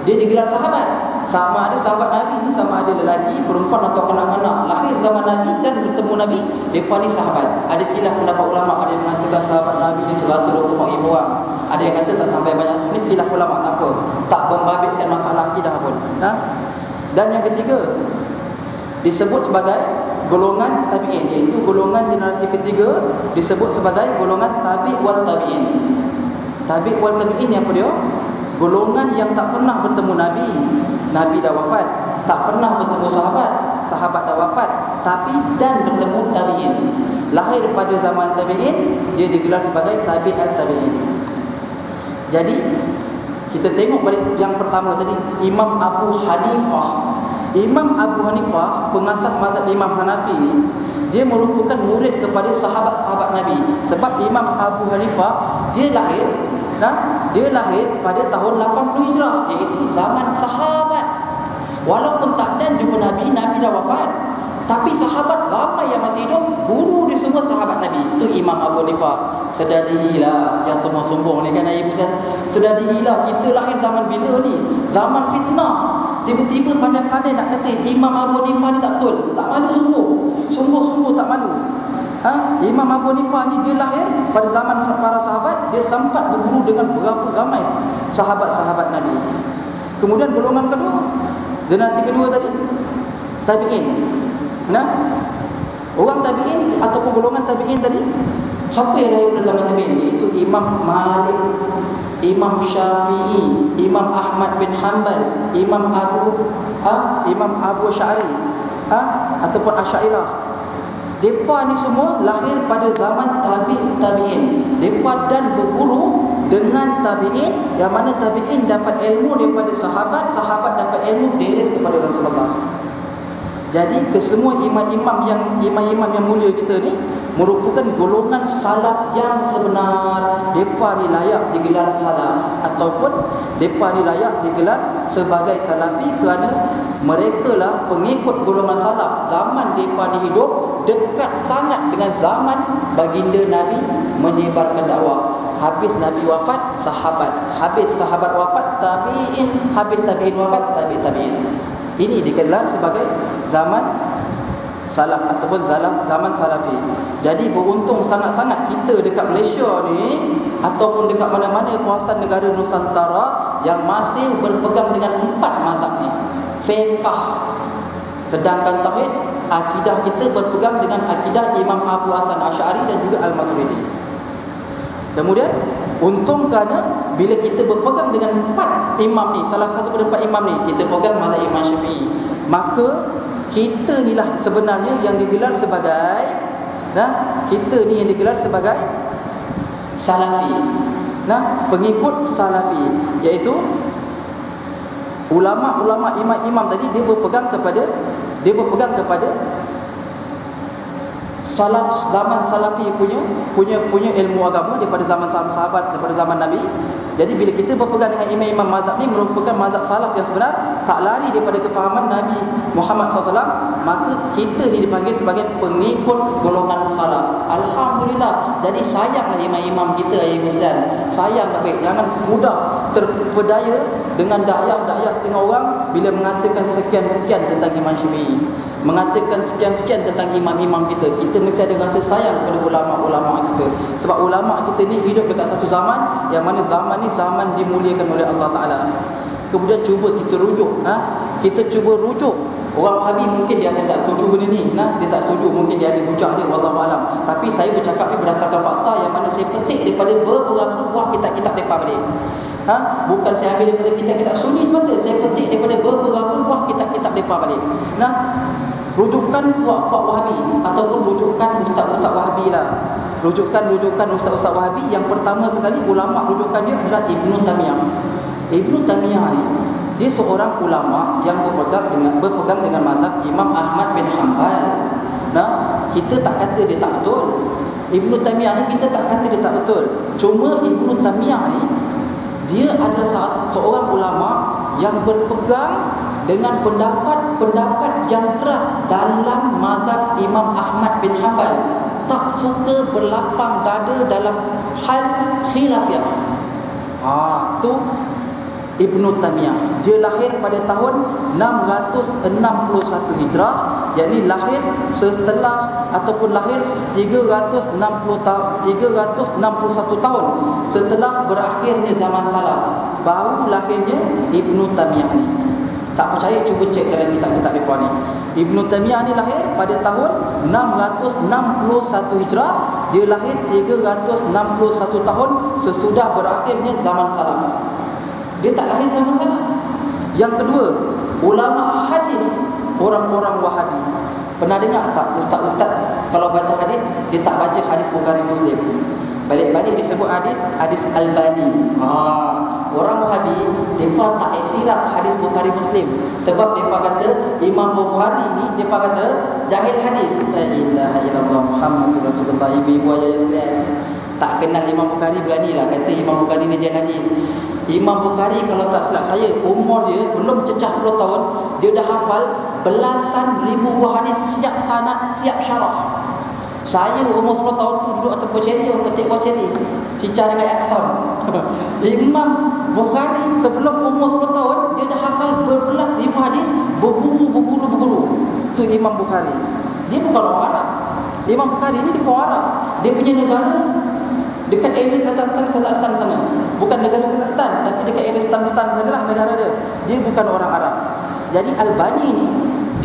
dia digelar sahabat. Sama ada sahabat Nabi ni, sama ada lelaki, perempuan atau kanak-kanak, lahir zaman Nabi dan bertemu Nabi, mereka ni sahabat. Ada khilaf pendapat ulama, ada yang mengatakan sahabat Nabi ni 124,000 orang, ada yang kata tak sampai banyak. Ini khilaf ulama, tak apa, tak membabitkan masalah akidah pun. Dan yang ketiga disebut sebagai golongan tabi'in, iaitu golongan generasi ketiga disebut sebagai golongan tabi' wal tabi'in. Tabi' wal tabi'in ni apa dia? Golongan yang tak pernah bertemu Nabi, Nabi dah wafat, tak pernah bertemu sahabat, sahabat dah wafat, tapi dan bertemu tabi'in, lahir pada zaman tabi'in, dia digelar sebagai tabi' al-tabi'in. Jadi kita tengok balik yang pertama tadi, Imam Abu Hanifah. Imam Abu Hanifah, pengasas mazhab Imam Hanafi ni, dia merupakan murid kepada sahabat-sahabat Nabi. Sebab Imam Abu Hanifah dia lahir pada tahun 80 Hijrah, iaitu zaman sahabat. Walaupun tak dan jumpa Nabi, Nabi dah wafat, tapi sahabat ramai yang masih hidup, guru dia semua sahabat Nabi. Itu Imam Abu Hanifah. Sedadilah yang semua sombong ni kan, ibu kan. Sedadilah kita lahir zaman bila ni? Zaman fitnah. Tiba-tiba pandai-pandai nak kata Imam Abu Hanifah ni tak betul. Tak malu sungguh. Sungguh-sungguh tak malu. Imam Abu Hanifah ni dia lahir pada zaman para sahabat, dia sempat berguru dengan berapa ramai sahabat-sahabat Nabi. Kemudian golongan kedua, generasi kedua tadi, tabi'in. Orang tabi'in ataupun golongan tabi'in tadi, siapa yang lahir pada zaman tabi'in? Iaitu Imam Malik, Imam Syafi'i, Imam Ahmad bin Hanbal, Imam Abu Asy'ari, ataupun Asy'ariyah. Mereka ni semua lahir pada zaman tabi'in. Mereka dan berguru dengan tabi'in, yang mana tabi'in dapat ilmu daripada sahabat, sahabat dapat ilmu direct kepada Rasulullah. Jadi kesemua imam-imam yang mulia kita ni, merupakan golongan salaf yang sebenar. Depa ni layak digelar salaf ataupun depa ni layak digelar sebagai salafi kerana mereka lah pengikut golongan salaf. Zaman depa ni hidup dekat sangat dengan zaman baginda Nabi menyebarkan dakwah. Habis Nabi wafat, sahabat. Habis sahabat wafat, tabi'in. Habis tabi'in wafat, tabi'in. Ini dikenal sebagai zaman salaf ataupun zaman salafi. Jadi beruntung sangat-sangat kita dekat Malaysia ni ataupun dekat mana-mana kawasan negara Nusantara yang masih berpegang dengan 4 mazhab ni. Fiqh. Sedangkan tauhid, akidah kita berpegang dengan akidah Imam Abu Hasan Asy'ari dan juga Al-Maturidi. Kemudian untung kerana bila kita berpegang dengan 4 imam ni, salah satu daripada 4 imam ni, kita pegang mazhab Imam Syafi'i, maka kita ni lah sebenarnya yang digelar sebagai kita ni yang digelar sebagai salafi. Pengikut salafi, iaitu ulama-ulama, imam-imam tadi dia berpegang kepada salaf, zaman salafi punya ilmu agama daripada zaman sahabat, daripada zaman Nabi. Jadi bila kita berpegang dengan imam-imam mazhab ni merupakan mazhab salaf yang sebenar, tak lari daripada kefahaman Nabi Muhammad SAW, maka kita ni dipanggil sebagai pengikut golongan salaf. Alhamdulillah. Jadi sayanglah imam-imam kita, ya Muslim. Sayang baik, jangan mudah terpedaya dengan dakwah setengah orang bila mengatakan sekian-sekian tentang Imam Syafi'i, mengatakan sekian-sekian tentang imam-imam kita. Kita mesti ada rasa sayang kepada ulama-ulama kita. Sebab ulama kita ni hidup dekat satu zaman yang mana zaman ni zaman dimuliakan oleh Allah Ta'ala. Kemudian cuba kita rujuk, kita cuba rujuk. Orang Wahabi mungkin dia akan tak setuju benda ni, dia tak setuju, mungkin dia ada hujah dia, wallahualam. Tapi saya bercakap ni berdasarkan fakta yang mana saya petik daripada beberapa buah kitab-kitab mereka balik. Bukan saya ambil daripada kitab-kitab Sunni semata, saya petik daripada beberapa buah kitab-kitab mereka balik. Rujukan puak-puak Wahabi ataupun rujukan ustaz-ustaz Wahabi lah. Rujukan ustaz-ustaz Wahabi, yang pertama sekali ulama rujukan dia adalah Ibnu Taymiyah. Ibnu Taymiyah ni dia seorang ulama yang berpegang dengan mazhab Imam Ahmad bin Hanbal. Kita tak kata dia tak betul. Ibnu Taymiyah ni kita tak kata dia tak betul. Cuma Ibnu Taymiyah ni dia adalah seorang ulama yang berpegang dengan pendapat-pendapat yang keras dalam mazhab Imam Ahmad bin Hanbal. Tak suka berlapang dada dalam hal khilafiyah. Tu Ibnu Taymiyah. Dia lahir pada tahun 661 Hijrah, yakni lahir setelah ataupun lahir 361 tahun setelah berakhirnya zaman salaf. Baru lahirnya Ibnu Taymiyah ni. Tak percaya cuba cek dalam kitab-kitab mereka ni. Ibnu Taymiyah ni lahir pada tahun 661 Hijrah. Dia lahir 361 tahun sesudah berakhirnya zaman salaf. Dia tak lahir zaman salaf. Yang kedua, ulama hadis, orang-orang Wahabi. Pernah dengar tak ustaz-ustaz kalau baca hadis, dia tak baca hadis Bukhari Muslim. Balik-balik disebut hadis Albani. Orang Wahabi mereka tak iktiraf hadis Bukhari Muslim. Sebab mereka kata Imam Bukhari ni, mereka kata jahil hadis. La ilaha illallah Muhammadur Rasulullah. Ibu-ibu ayah sekalian, tak kenal Imam Bukhari beranilah kata Imam Bukhari ni jahil hadis. Imam Bukhari kalau tak silap saya, umur dia belum cecah 10 tahun, dia dah hafal belasan ribu buah hadis, siap sanad, siap syarah. Saya umur 10 tahun tu duduk atas buah ceri, petik buah ceri, cicah dengan asham. Imam Bukhari sebelum umur 10 tahun, dia dah hafal berbelas ribu hadis, berguru. Tu Imam Bukhari. Dia bukan orang Arab. Imam Bukhari ni dia bukan Arab. Dia punya negara dekat area Kazakhstan sana. Bukan negara Kazakhstan, tapi dekat area Stan sana lah negara dia. Dia bukan orang Arab. Jadi Albani ni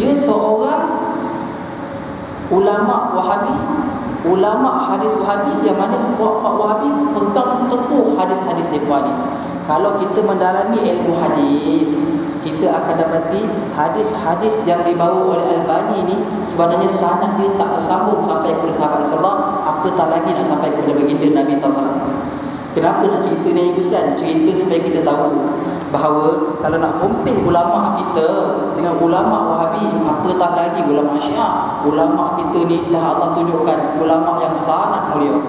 dia seorang ulama Wahabi, ulama hadis Wahabi, yang mana puak-puak Wahabi pegang teguh hadis-hadis mereka ni. Kalau kita mendalami ilmu hadis, kita akan dapati hadis-hadis yang dibawa oleh Albani ni sebenarnya sanad dia tak bersambung sampai kepada sahabat Rasulullah, apatah lagi nak sampai kepada baginda Nabi SAW. Kenapa nak cerita ni Ibu Ustaz? Cerita supaya kita tahu bahawa kalau nak compare ulama kita dengan ulama Wahabi, apatah lagi ulama Syiah. Ulama kita ni dah Allah tunjukkan ulama yang sangat mulia.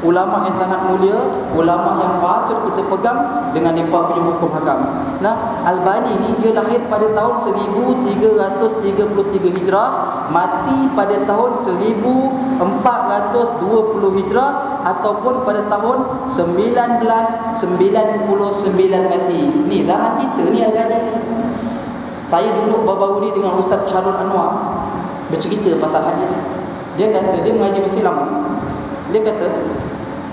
Ulama yang sangat mulia, ulama yang patut kita pegang dengan mereka punya hukum hakam. Nah, Albani ni dia lahir pada tahun 1333 Hijrah, mati pada tahun 1420 Hijrah ataupun pada tahun 1999 Masihi. Ni zaman kita ni Albani ni. Saya duduk baru-baru ni dengan Ustaz Syarul Anwar bercerita pasal hadis. Dia kata dia mengaji masih lama. Dia kata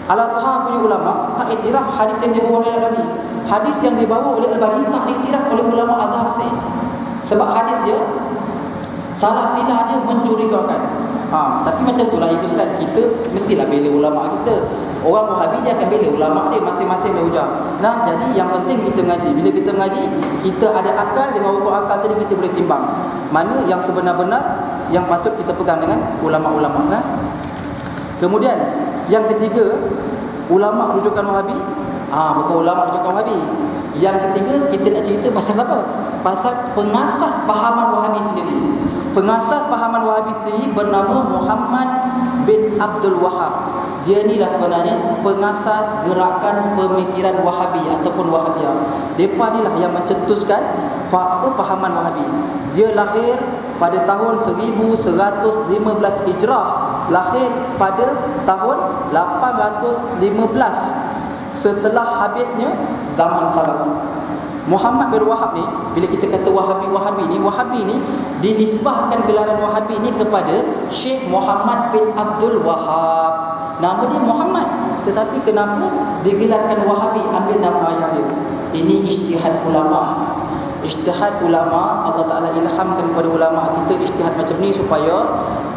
Al-Azhar punya ulama tak iktiraf hadis yang dibawa oleh Albani. Hadis yang dibawa oleh Albani tak diiktiraf oleh ulama Azhar Mesir. Sebab hadis dia salah silah dia mencurigakan. Tapi macam itulah ibu sekalian, kita mestilah bela ulama kita. Orang Wahabi dia akan bela ulama dia, masing-masing dia hujah. Nah, jadi yang penting kita mengaji. Bila kita mengaji, kita ada akal, dengan ukur akal tadi kita boleh timbang mana yang sebenar-benar yang patut kita pegang dengan ulama-ulama. Nah, kemudian yang ketiga, ulama rujukan Wahabi. Bukan ulama rujukan Wahabi. Yang ketiga, kita nak cerita pasal apa? Pasal pengasas pahaman Wahabi sendiri. Pengasas pahaman Wahabi sendiri bernama Muhammad bin Abdul Wahab. Dia ni lah sebenarnya pengasas gerakan pemikiran Wahabi ataupun Wahabiyah. Mereka ni lah yang mencetuskan pahaman Wahabi. Dia lahir pada tahun 1115 Hijrah, lahir pada tahun 815 setelah habisnya zaman salaf. Muhammad bin Wahab ni, bila kita kata Wahabi ni dinisbahkan gelaran Wahabi ni kepada Syekh Muhammad bin Abdul Wahab. Nama dia Muhammad, tetapi kenapa digelarkan Wahabi, ambil nama ayah dia? Ini ijtihad ulama. Ijtihad ulama, Allah Ta'ala ilhamkan kepada ulama kita ijtihad macam ni supaya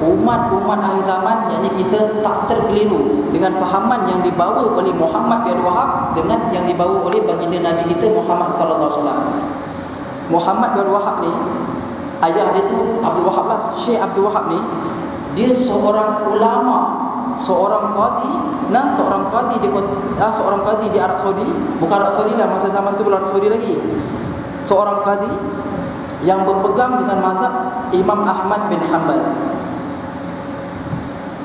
umat-umat akhir zaman, yakni kita tak terkeliru dengan fahaman yang dibawa oleh Muhammad bin Wahab dengan yang dibawa oleh baginda Nabi kita Muhammad sallallahu alaihi wasallam. Muhammad bin Wahab ni, ayah dia tu Abdul Wahab lah, Syekh Abdul Wahab ni, dia seorang ulama, seorang qadi, seorang qadi di Arab Saudi. Bukan Arab Saudi lah, masa zaman tu belum Arab Saudi lagi. Seorang qadi yang berpegang dengan mazhab Imam Ahmad bin Hanbal.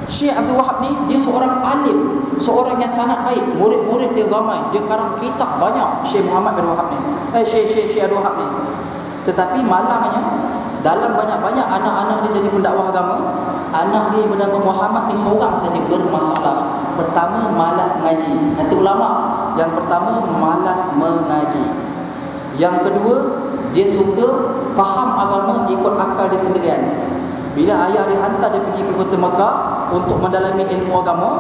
Syekh Abdul Wahab ni dia seorang alim, seorang yang sangat baik, murid-murid dia ramai, dia karang kitab banyak, Syekh Muhammad bin Wahab ni. Syekh Abdul Wahab ni. Tetapi malangnya, dalam banyak-banyak anak-anak dia jadi pendakwah agama, anak dia bernama Muhammad ni seorang saja bermasalah. Pertama, malas mengaji. Kata ulama, yang pertama malas mengaji. Yang kedua, dia suka faham agama ikut akal dia sendirian. Bila ayah dia hantar dia pergi ke kota Mekah untuk mendalami ilmu agama,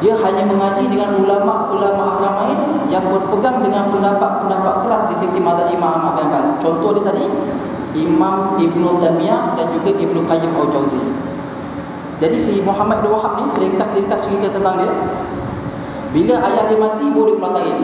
dia hanya mengaji dengan ulama-ulama Haramain yang berpegang dengan pendapat-pendapat keras di sisi mazhab Imam Ahmad bin Hanbal. Contoh dia tadi, Imam Ibnu Taimiyah dan juga Ibnu Qayyim Al-Jauzi. Jadi si Muhammad bin Wahab ni, seringkas cerita tentang dia. Bila ayah dia mati, baru dia keluar tarik.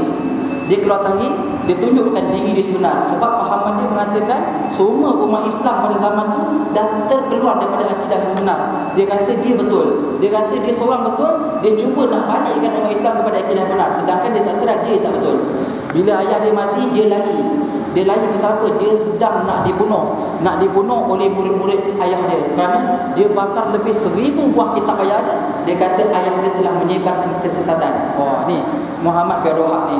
Dia keluar tarik, dia tunjukkan diri dia sebenar. Sebab fahaman dia mengatakan semua umat Islam pada zaman tu dah terkeluar daripada akidah yang sebenar. Dia rasa dia betul, dia rasa dia seorang betul, dia cuba nak balikkan umat Islam kepada akidah benar, sedangkan dia tak sedar dia tak betul. Bila ayah dia mati, dia lari. Dia lari pasal apa? Dia sedang nak dibunuh oleh murid-murid ayah dia, kerana dia bakar lebih 1000 buah kitab ayah dia. Dia kata ayah dia telah menyebarkan kesesatan. Ni Muhammad bin Wahab ni.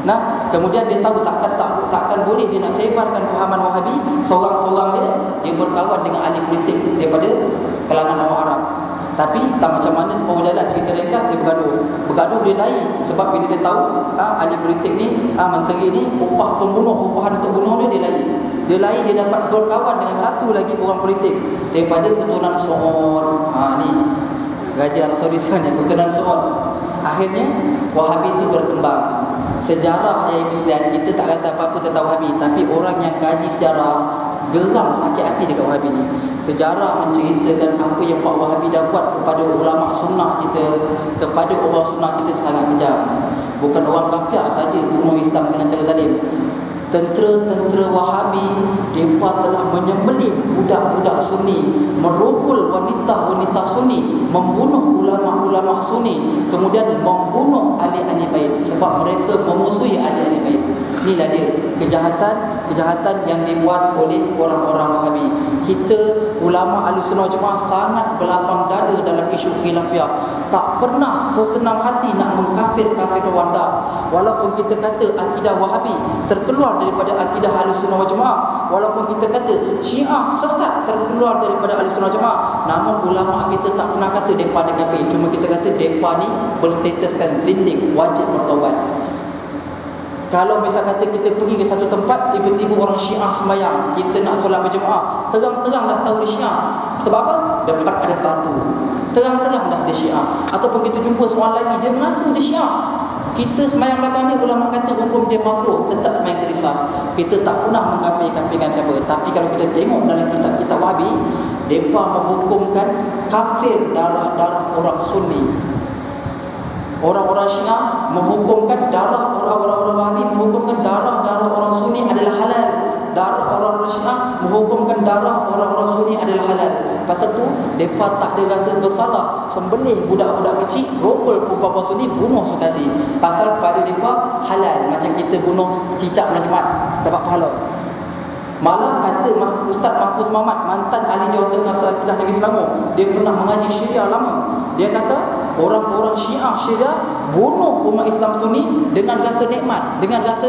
Nah, kemudian dia tahu takkan boleh dia nak sebarkan fahaman Wahabi seorang-seorang dia berkawan dengan ahli politik daripada kalangan orang Arab. Tapi tak macam mana separuh jalan, cerita ringkas, dia bergaduh dia lari. Sebab bila dia tahu ahli politik ni, menteri ni upahan untuk bunuh dia lari. Dia dapat berkawan dengan satu lagi orang politik daripada keturunan Su'ud. Ni Raja Arab Saudi sekarang, keturunan Su'ud. Akhirnya Wahabi itu berkembang. Sejarah ayah ibu sekalian, kita tak rasa apa-apa tentang Wahabi, tapi orang yang kaji sejarah geram sakit hati dekat Wahabi ni. Sejarah menceritakan apa yang Pak Wahabi dah buat kepada ulama sunnah kita, kepada orang sunnah kita sangat kejam. Bukan orang kafir saja bunuh Islam dengan cara zalim. Tentera-tentera Wahabi, mereka telah menyembelih budak-budak Sunni, merogol wanita-wanita Sunni, membunuh ulama-ulama Sunni, kemudian membunuh ahli-ahli bait sebab mereka memusuhi ahli-ahli bait. Inilah dia kejahatan yang dibuat oleh orang-orang Wahabi. Kita ulama Ahlussunnah Jemaah sangat berlapang dada dalam isu khilafiyah. Tak pernah sesenang hati nak mengkafir-kafirkan Wanda. Walaupun kita kata akidah Wahabi terkeluar daripada akidah Ahlussunnah Jemaah, walaupun kita kata Syiah sesat terkeluar daripada Ahlussunnah Jemaah, namun ulama kita tak pernah kata depa ni kafir. Cuma kita kata depa ni berstatuskan zindik, wajib bertaubat. Kalau misal kata kita pergi ke satu tempat, tiba-tiba orang Syiah sembahyang, kita nak solat berjemaah, terang-terang dah tahu dia Syiah. Sebab apa? Depan ada batu, terang-terang dah dia Syiah. Ataupun kita jumpa seorang lagi, dia mengaku dia Syiah, kita sembahyang belakang dia, ulama kata hukum dia makruh, tetap sembahyang terisah. Kita tak pernah mengkafirkan siapa. Tapi kalau kita tengok dalam kitab-kitab Wahabi, mereka menghukumkan kafir darah-darah orang Sunni. Orang-orang Syiah menghukumkan darah orang-orang Wahabi, menghukumkan darah-darah orang Sunni adalah halal. Darah orang-orang Syiah menghukumkan darah orang-orang Sunni adalah halal. Pasal tu mereka tak ada rasa bersalah sembelih budak-budak kecil, rokol perempuan Sunni, bunuh sekali. Pasal pada mereka halal. Macam kita bunuh cicak dengan Jumaat dapat pahala. Malah kata Ustaz Mahfuz Muhammad, mantan ahli Jawatan Kasar Akidah Negeri Selangor, dia pernah mengaji Syariah lama. Dia kata orang-orang Syiah Syariah bunuh umat Islam Sunni dengan rasa nikmat, dengan rasa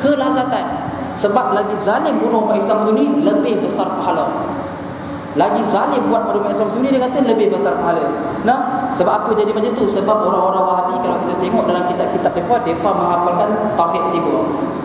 kelazatan. Sebab lagi zalim bunuh umat Islam Sunni, lebih besar pahala. Lagi zalim buat pada umat Islam Sunni, dia kata lebih besar pahala. Nah, sebab apa jadi macam tu? Sebab orang-orang Wahabi, kalau kita tengok dalam kitab-kitab mereka menghafalkan Tauhid 3.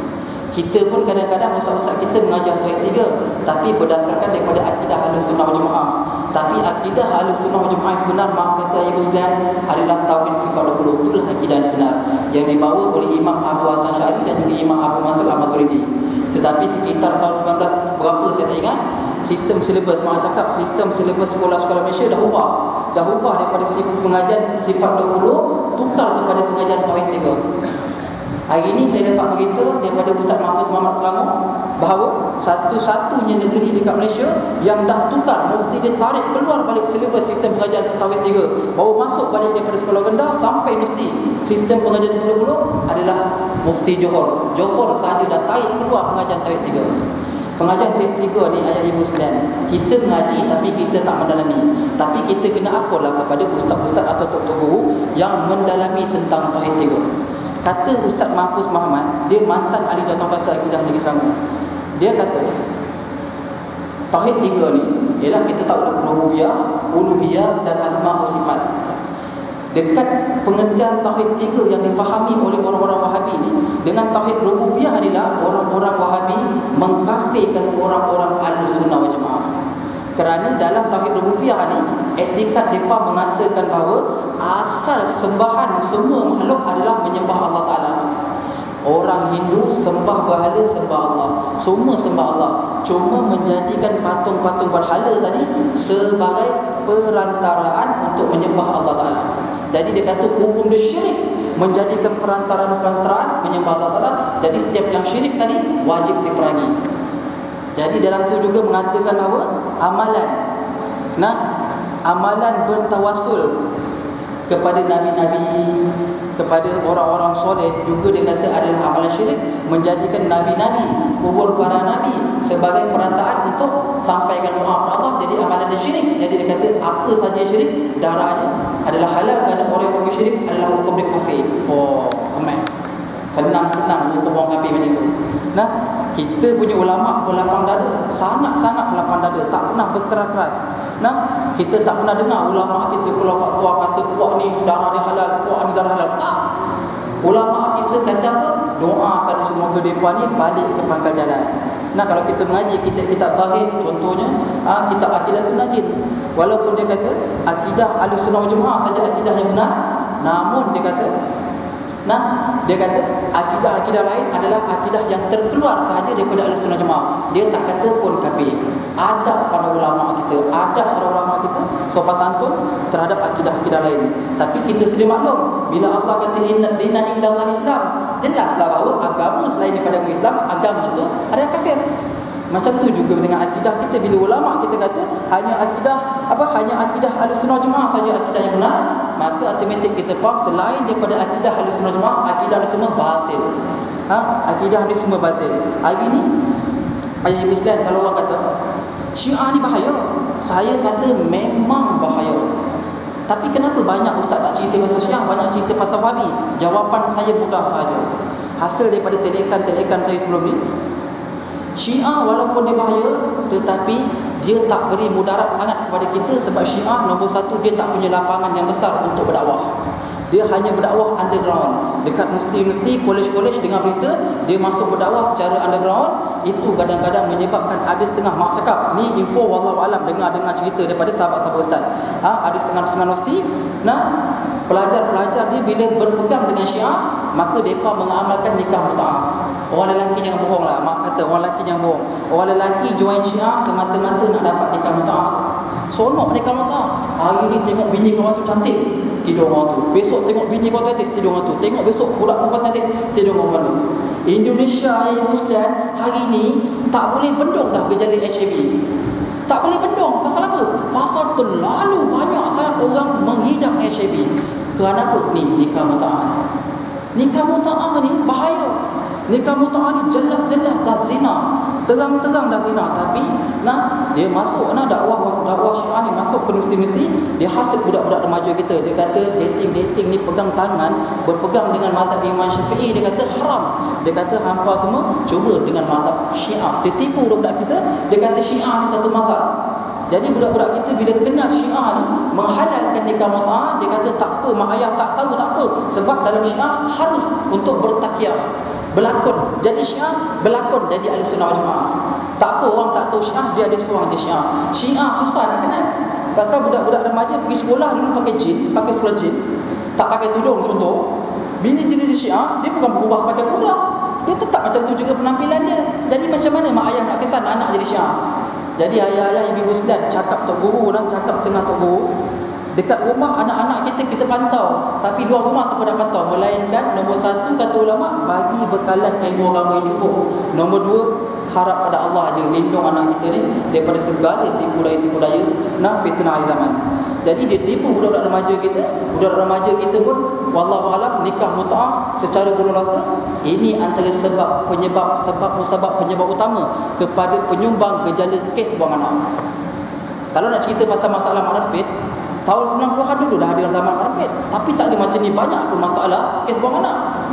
Kita pun kadang-kadang ustaz-ustaz kita mengajar Tauhid 3, tapi berdasarkan daripada akidah Ahlussunnah wal Jemaah. Tapi akidah Ahlussunnah wal Jemaah sebenar, maaf kata ibu sekalian, adalah Tauhid sifat 20. Itulah akidah sebenar yang dibawa oleh Imam Abu Hasan Syari dan juga Imam Abu Mansur Al-Maturidi. Tetapi sekitar tahun 19 berapa saya tak ingat, sistem silibus, mak cakap sistem silibus sekolah-sekolah Malaysia dah ubah daripada pengajian sifat 20 tukar kepada pengajian Tauhid 3. Hari ini saya dapat berita daripada Ustaz Mahfuz Muhammad Selangor bahawa satu-satunya negeri dekat Malaysia yang dah tukar, mufti dia tarik keluar balik silibus sistem pengajian Tauhid 3, baru masuk balik daripada sekolah rendah sampai mufti. Sistem pengajian 10 adalah Mufti Johor. Johor sahaja dah tarik keluar pengajian Tauhid 3. Pengajian Tauhid 3 ni, ayah ibu sekalian, kita mengaji tapi kita tak mendalami. Tapi kita kena akurlah kepada ustaz-ustaz atau tok-tok guru yang mendalami tentang Tauhid 3. Kata Ustaz Mahfuz Muhammad, dia mantan ahli Jawatan Kasar Akidah Negeri Selangor. Dia kata Tauhid 3 ni ialah kita tahu rububiyah, uluhiyah dan asma wa sifat. Dekat pengertian Tauhid 3 yang difahami oleh orang-orang Wahabi ni, dengan Tauhid rububiyah adalah orang-orang Wahabi mengkafirkan orang-orang Ahlussunnah wal Jemaah. Kerana dalam Tauhid rububiyah ni, etikat mereka mengatakan bahawa asal sembahan semua makhluk adalah menyembah Allah Ta'ala. Orang Hindu sembah berhala, sembah Allah, semua sembah Allah. Cuma menjadikan patung-patung berhala tadi sebagai perantaraan untuk menyembah Allah Ta'ala. Jadi dia kata hukum dia syirik, menjadikan perantaraan menyembah Allah Ta'ala. Jadi setiap yang syirik tadi wajib diperangi. Jadi dalam tu juga mengatakan bahawa amalan bertawasul kepada nabi-nabi, kepada orang-orang soleh juga dia kata adalah amalan syirik. Menjadikan nabi-nabi, kubur para nabi sebagai perantaraan untuk sampaikan doa kepada Allah, jadi amalan dia syirik. Jadi dia kata apa saja syirik, darahnya adalah halal, kerana orang yang berbuat syirik adalah hukum dia kafir. Oh, kemai. Senang-senang hukum orang kafir macam tu. Nah, kita punya ulama berlapang dada, sangat-sangat berlapang dada, tak pernah berkeras-keras. Nah, kita tak pernah dengar ulama kita keluar fatwa kata kuah ni darah dia halal, kuah ni darah halal. Tak. Ulama kita kata apa? Doakan semoga mereka ni balik ke pangkal jalan. Nah, kalau kita mengaji kita tauhid, contohnya kitab Aqidatul Najin, walaupun dia kata akidah Ahlussunnah wal Jemaah saja akidah yang benar, namun dia kata akidah lain adalah akidah yang terkeluar sahaja daripada Ahlussunnah Jemaah. Dia tak kata pun kafir. Adab para ulama kita sopan santun terhadap akidah-akidah lain. Tapi kita sedia maklum, bila Allah kata inna dina indallah Islam, jelaslah bahawa agama selain daripada Islam, agama itu adalah kafir. Macam tu juga dengan akidah kita. Bila ulama kita kata hanya akidah Ahlussunnah Jemaah saja akidah yang benar, maka automatik kita faham selain daripada akidah Ahlussunnah Jemaah, akidah semua batil. Akidah ni semua batil. Hari ni ayah ibu sekalian, kalau orang kata Syiah ni bahaya, saya kata memang bahaya. Tapi kenapa banyak ustaz tak cerita pasal Syiah, banyak cerita pasal Wahabi? Jawapan saya mudah saja. Hasil daripada telekan saya sebelum ni, Syiah walaupun dia bahaya, tetapi dia tak beri mudarat sangat kepada kita. Sebab Syiah, nombor satu, dia tak punya lapangan yang besar untuk berdakwah. Dia hanya berdakwah underground, dekat mesti kolej-kolej dengar berita, dia masuk berdakwah secara underground. Itu kadang-kadang menyebabkan ada setengah, maaf cakap ni info wallahu alam, dengar cerita daripada sahabat-sahabat ustaz, ada setengah mesti pelajar-pelajar dia bila berpegang dengan Syiah, maka mereka mengamalkan nikah mut'ah. Orang lelaki jangan bohong lah, mak kata orang lelaki jangan bohong. Orang lelaki join Syiah semata-mata nak dapat nikah mut'ah. Sonok nikah mut'ah. Hari ni tengok bini kawan tu cantik, tidur orang tu. Besok tengok bini kawan cantik, tidur orang tu. Tengok besok budak perempuan cantik, tidur orang tu. Indonesia, ibu sekalian, hari ni tak boleh bendung dah gejala HIV. Tak boleh bendung. Pasal apa? Pasal terlalu banyak sangat orang mengidap HIV. Kenapa? Ni nikah mut'ah ni. Nikah mut'ah ni bahaya. Nikah mut'ah ni jelas-jelas dah zina, terang-terang dah zina. Tapi dia masuk dakwah Syiah ni masuk ke universiti, dia hasut budak-budak remaja kita. Dia kata dating ni pegang tangan, berpegang dengan mazhab Imam Syafi'i, dia kata haram. Dia kata hampa semua cuba dengan mazhab Syiah. Dia tipu budak-budak kita, dia kata Syiah ni satu mazhab. Jadi budak-budak kita bila kenal Syiah ni menghalalkan nikah mut'ah, dia kata tak apa, mak ayah tak tahu tak apa. Sebab dalam Syiah harus untuk bertakiyah, berlakon. Jadi Syiah berlakon jadi Ahlussunnah wal Jamaah. Tak apa orang tak tahu Syiah, dia ada seorang je Syiah. Syiah susah nak kenal. Pasal budak-budak remaja pergi sekolah dulu pakai sekolah jin, tak pakai tudung contoh. Bila jadi Syiah, dia bukan berubah pakai tudung, dia tetap macam tu juga penampilan dia. Jadi macam mana mak ayah nak kesan anak jadi Syiah? Jadi ayah-ayah, ibu-ibu sekalian, cakap tok guru lah, cakap setengah tok guru. Dekat rumah anak-anak kita pantau, tapi luar rumah siapa dah pantau? Melainkan nombor satu, kata ulama, bagi bekalan ilmu agama yang cukup. Nombor dua, harap pada Allah je lindung anak kita ni daripada segala tipu daya fitnah akhir zaman. Jadi dia tipu budak-budak remaja kita. Budak-budak remaja kita pun wallahu alam nikah mut'ah secara berrasa. Ini antara sebab penyebab utama kepada penyumbang gejala kes buang anak. Kalau nak cerita pasal masalah mak rempit, tahun 90-an dulu dah ada zaman mak rempit, tapi tak ada macam ni banyak pun masalah kes buang anak.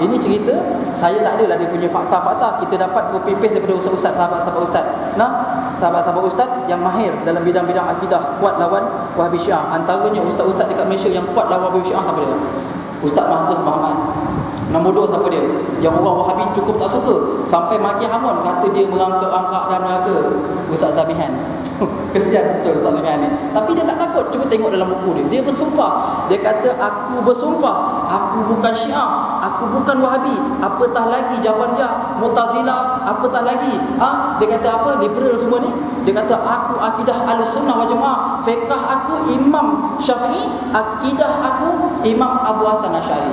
Ini cerita saya tak adalah dia punya fakta-fakta, kita dapat copy paste daripada ustaz-ustaz, sahabat-sahabat ustaz. Sahabat-sahabat ustaz yang mahir dalam bidang-bidang akidah, kuat lawan Wahabi Syiah. Antaranya ustaz-ustaz dekat Malaysia yang kuat lawan Wahabi Syiah siapa dia? Ustaz Mahfuz Muhammad. Nombor dua siapa dia? Yang orang Wahabi cukup tak suka, sampai maki hamun, kata dia merangkak-rangkak dan neraka. Ustaz Zamihan. Kesian betul Ustaz Zamihan ni. Tapi dia tak takut. Cuba tengok dalam buku dia. Dia bersumpah. Dia kata, aku bersumpah, aku bukan Syiah, aku bukan Wahabi, apatah lagi Jabariyah, Mu'tazilah, apatah lagi dia kata apa, liberal semua ni. Dia kata aku akidah Ahlussunnah wal Jamaah, fiqh aku Imam Syafi'i, akidah aku Imam Abu Hasan Asy'ari.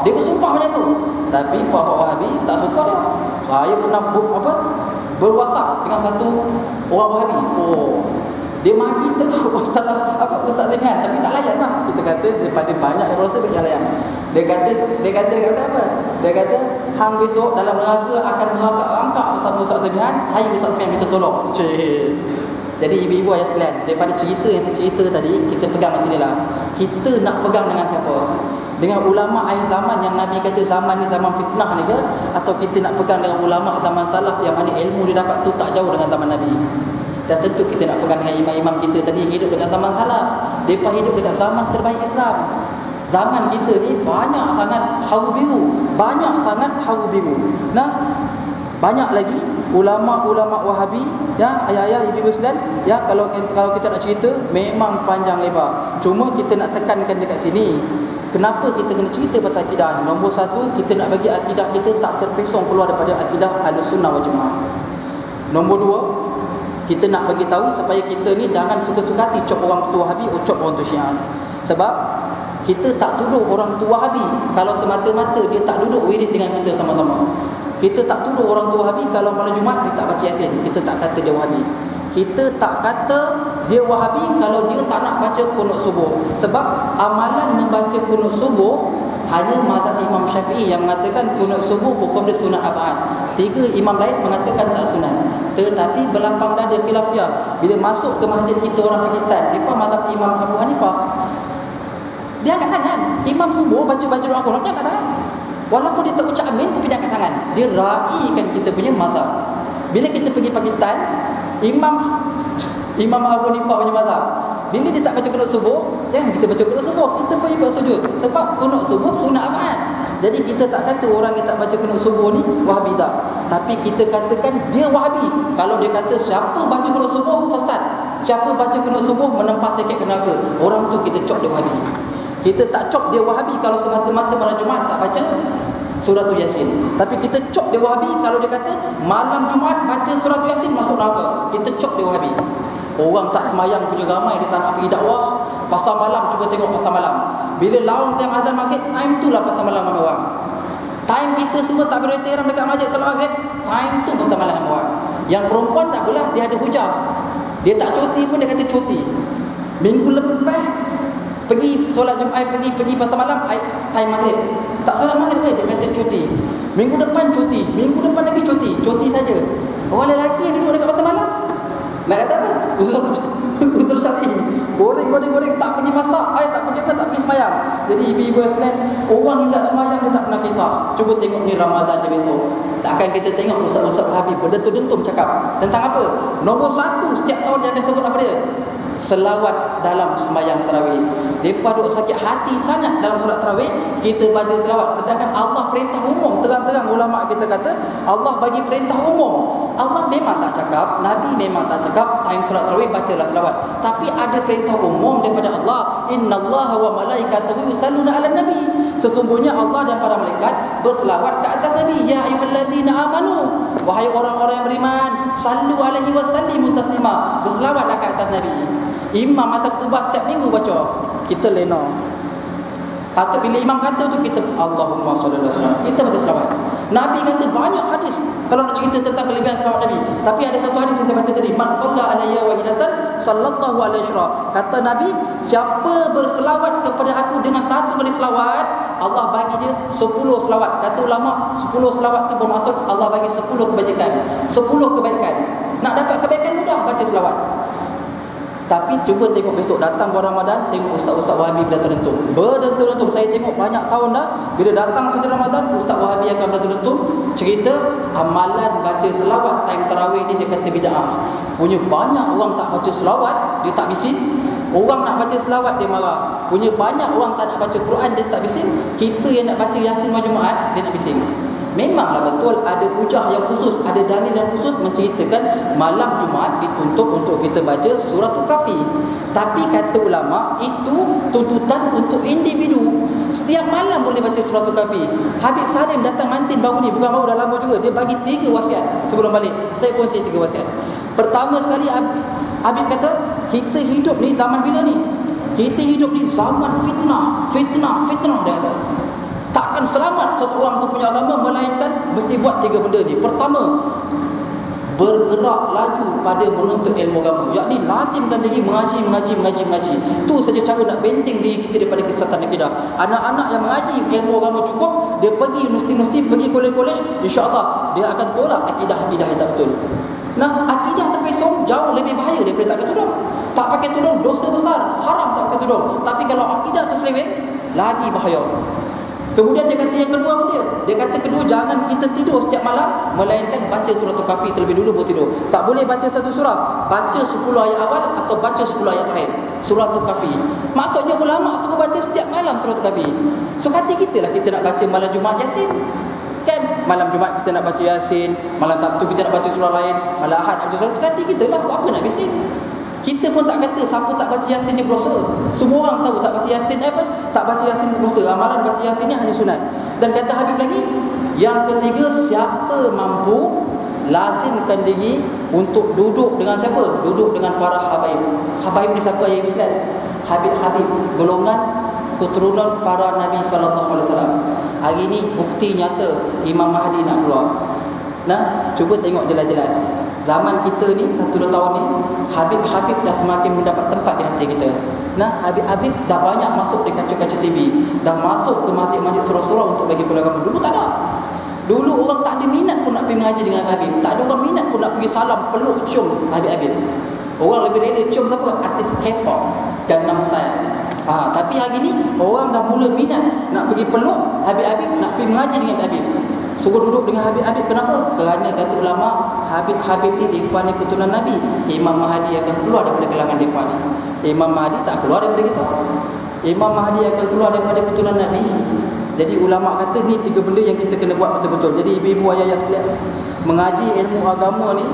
Dia bersumpah macam tu. Tapi puak-puak Wahabi tak suka dia. Saya pernah berwasap dengan satu orang Wahabi. Dia maki teruk Ustaz Zamihan, tapi tak layan lah. Kita kata daripada banyak dia rasa banyak layan. Dia kata dekat saya apa? Dia kata hang besok dalam neraka akan merangkak-rangkak bersama Ustaz Zamihan, cari Ustaz Zamihan minta tolong. Jadi ibu-ibu ayah sekalian, daripada cerita yang saya cerita tadi, kita pegang macam ni lah. Kita nak pegang dengan siapa? Dengan ulama akhir zaman yang Nabi kata zaman ni zaman fitnah ni ke? Atau kita nak pegang dengan ulama zaman salaf yang mana ilmu dia dapat tu tak jauh dengan zaman Nabi? Dan tentu kita nak pegang dengan imam-imam kita tadi yang hidup dekat zaman salaf. Mereka hidup dekat zaman terbaik Islam. Zaman kita ni banyak sangat haru biru. Banyak lagi ulama-ulama Wahabi, ayah-ayah, ibu-ibu sekalian, kalau kita nak cerita memang panjang lebar. Cuma kita nak tekankan dekat sini, kenapa kita kena cerita pasal akidah ni? Nombor satu, kita nak bagi akidah kita tak terpesong keluar daripada akidah Ahlussunnah wal Jamaah. Nombor dua, kita nak bagi tahu supaya kita ni jangan suka-suka hati cop orang tu Wahabi, cop orang tu Syiah. Sebab kita tak tuduh orang tu Wahabi kalau semata-mata dia tak duduk wirid dengan kita sama-sama. Kita tak tuduh orang tu Wahabi kalau malam Jumaat dia tak baca Yasin. Kita tak kata dia Wahabi. Kita tak kata dia Wahabi kalau dia tak nak baca qunut subuh. Sebab amalan membaca qunut subuh Hanya mazhab Imam Syafi'i yang mengatakan kunut subuh hukum dia sunat abad. 3 imam lain mengatakan tak sunat. Tetapi berlapang dada khilafiyah. Bila masuk ke masjid kita orang Pakistan, depa mazhab Imam Abu Hanifah, dia angkat tangan. Imam subuh baca doa Quran, dia angkat tangan. Walaupun dia tak ucap amin, tapi dia angkat tangan. Dia raikan kita punya mazhab. Bila kita pergi Pakistan, Imam Abu Hanifah punya mazhab, bila dia tak baca kunut subuh, jangan kita baca kunut subuh, kita pun ikut sujud. Sebab kunut subuh sunat abad. Jadi kita tak kata orang yang tak baca kunut subuh ni Wahabi tak. Tapi kita katakan dia Wahabi kalau dia kata siapa baca kunut subuh sesat, siapa baca kunut subuh menempah tiket ke neraka. Orang tu kita cop dia Wahabi. Kita tak cop dia Wahabi kalau semata-mata malam Jumaat tak baca surah Yasin. Tapi kita cop dia Wahabi kalau dia kata malam Jumaat baca surah Yasin masuk neraka. Kita cop dia Wahabi. Orang tak semayang punya ramai, dia tak nak pergi dakwah. Pasar malam, cuba tengok pasar malam. Bila lawan time azan maghrib, time tu lah pasar malam ramai orang. Time kita semua tak berihtiram dekat masjid salat maghrib, time tu pasar malam ramai orang. Yang perempuan tak apalah, dia ada hujah. Dia tak cuti pun dia kata cuti. Minggu lepas pergi solat Jumaat, pergi pasar malam, time maghrib. Tak solat maghrib dia kata cuti. Minggu depan cuti, minggu depan lagi cuti saja. Orang lelaki yang duduk dekat pasar malam nak kata apa? Uzur syar'i. Goreng tak pergi masak, tak pergi apa, tak pergi semayang. Jadi ibu-ibu sekalian, orang yang tak semayang dia tak pernah kisah. Cuba tengok ni Ramadan dia besok. Takkan kita tengok ustaz-ustaz Wahabi berdentum-dentum cakap tentang apa? Nombor 1 setiap tahun dia akan sebut apa dia? Selawat dalam sembahyang tarawih. Depa duk sakit hati sangat dalam solat tarawih kita baca selawat, sedangkan Allah perintah umum. Terang-terang ulama kita kata Allah bagi perintah umum. Allah memang tak cakap, Nabi memang tak cakap time solat tarawih bacalah selawat, tapi ada perintah umum daripada Allah. Innallaha wa malaikatahu yusalluna 'alan nabi. Sesungguhnya Allah dan para malaikat berselawat ke atas Nabi. Ya ayyuhallazina amanu, wahai orang-orang yang beriman, sallu alaihi wa sallimu taslima. Berselawatlah ke atas Nabi. Imam atau khutbah setiap minggu baca, kita lena. Kata bila imam kata tu kita Allahumma shalli alaihi wasallam, kita baca selawat. Nabi kata banyak hadis kalau nak cerita tentang kelebihan selawat Nabi. Tapi ada satu hadis yang saya baca tadi, man shalla alayya wahidatan sallallahu alaihi wasallam. Kata Nabi, siapa berselawat kepada aku dengan 1 kali selawat, Allah bagi dia 10 selawat. Kata ulama, 10 selawat tu bermaksud Allah bagi 10 kebajikan. 10 kebaikan. Nak dapat kebaikan mudah baca selawat. Tapi cuba tengok besok datang bulan Ramadan, tengok ustaz-ustaz Wahabi berdentum-dentum. Saya tengok banyak tahun dah, bila datang satu Ramadan, ustaz Wahabi akan berdentum cerita amalan baca selawat time tarawih ni dia kata bid'ah. Punya banyak orang tak baca selawat, dia tak bising. Orang nak baca selawat dia marah. Punya banyak orang tak nak baca Quran, dia tak bising. Kita yang nak baca Yasin malam Jumaat, dia nak bising. Memanglah betul ada hujah yang khusus, ada dalil yang khusus menceritakan malam Jumaat dituntut untuk kita baca surah Al-Kahfi. Tapi kata ulama itu tuntutan untuk individu. Setiap malam boleh baca surah Al-Kahfi. Habib Salim datang Mantin baru ni, bukan baru, dah lama juga. Dia bagi 3 wasiat sebelum balik. Saya pun say 3 wasiat. Pertama sekali Habib kata, kita hidup ni zaman bila ni? Kita hidup ni zaman fitnah dia kata. Takkan selamat seseorang tu punya agama melainkan mesti buat 3 benda ni. Pertama, bergerak laju pada menuntut ilmu agama, yakni lazimkan diri mengaji. Tu saja cara nak benteng diri kita daripada kesesatan akidah. Anak-anak yang mengaji ilmu agama cukup, dia pergi universiti, pergi kolej-kolej, insya-Allah dia akan tolak akidah-akidah yang tak betul. Nah, akidah terpesong jauh lebih bahaya daripada tak pakai tudung. Tak pakai tudung dosa besar, haram tak pakai tudung. Tapi kalau akidah terseleweng, lagi bahaya. Kemudian dia kata yang kedua apa dia? Dia kata kedua, jangan kita tidur setiap malam melainkan baca surah Al-Kahfi terlebih dulu baru tidur. Tak boleh baca satu surah, baca 10 ayat awal atau baca 10 ayat terakhir surah Al-Kahfi. Maksudnya ulama suruh baca setiap malam surah Al-Kahfi. So hati kita lah, kita nak baca malam Jumaat Yasin. Kan malam Jumaat kita nak baca Yasin, malam Sabtu kita nak baca surah lain, malam Ahad baca surah. Sekali kita lah, buat apa nak bising? Kita pun tak kata siapa tak baca Yasin ni berdosa. Semua orang tahu tak baca Yasin apa? Tak baca Yasin ni berdosa. Amalan baca Yasin ni hanya sunat. Dan kata Habib lagi, yang ketiga, siapa mampu lazimkan diri untuk duduk dengan siapa? Duduk dengan para habaib. Habaib ni siapa ya Islam? Habib-habib, golongan keturunan para Nabi sallallahu alaihi wasallam. Hari ni bukti nyata Imam Mahdi nak keluar. Nah, cuba tengok jelas-jelas. zaman kita ni 1-2 tahun ni, Habib-Habib dah semakin mendapat tempat di hati kita. Nah, Habib-Habib dah banyak masuk di kaca-kaca TV, dah masuk ke masjid-masjid surau-surau untuk bagi kuliah agama. Dulu tak ada. Dulu orang tak ada minat pun nak pergi mengaji dengan Habib. Tak ada orang minat pun nak pergi salam, peluk, cium Habib-Habib. Orang lebih rela cium siapa? Artis K-pop dan Gangnam Style. Tapi hari ni orang dah mula minat nak pergi peluk Habib-Habib, nak pergi mengaji dengan Habib. Suruh duduk dengan Habib-Habib. Kenapa? Kerana kata ulama, Habib-Habib ni mereka ni keturunan Nabi. Imam Mahdi akan keluar daripada kalangan mereka ni. Imam Mahdi tak keluar daripada kita. Imam Mahdi akan keluar daripada keturunan Nabi. Jadi ulama kata ni 3 benda yang kita kena buat betul-betul. Jadi ibu-ibu ayah-ayah sekalian, mengaji ilmu agama ni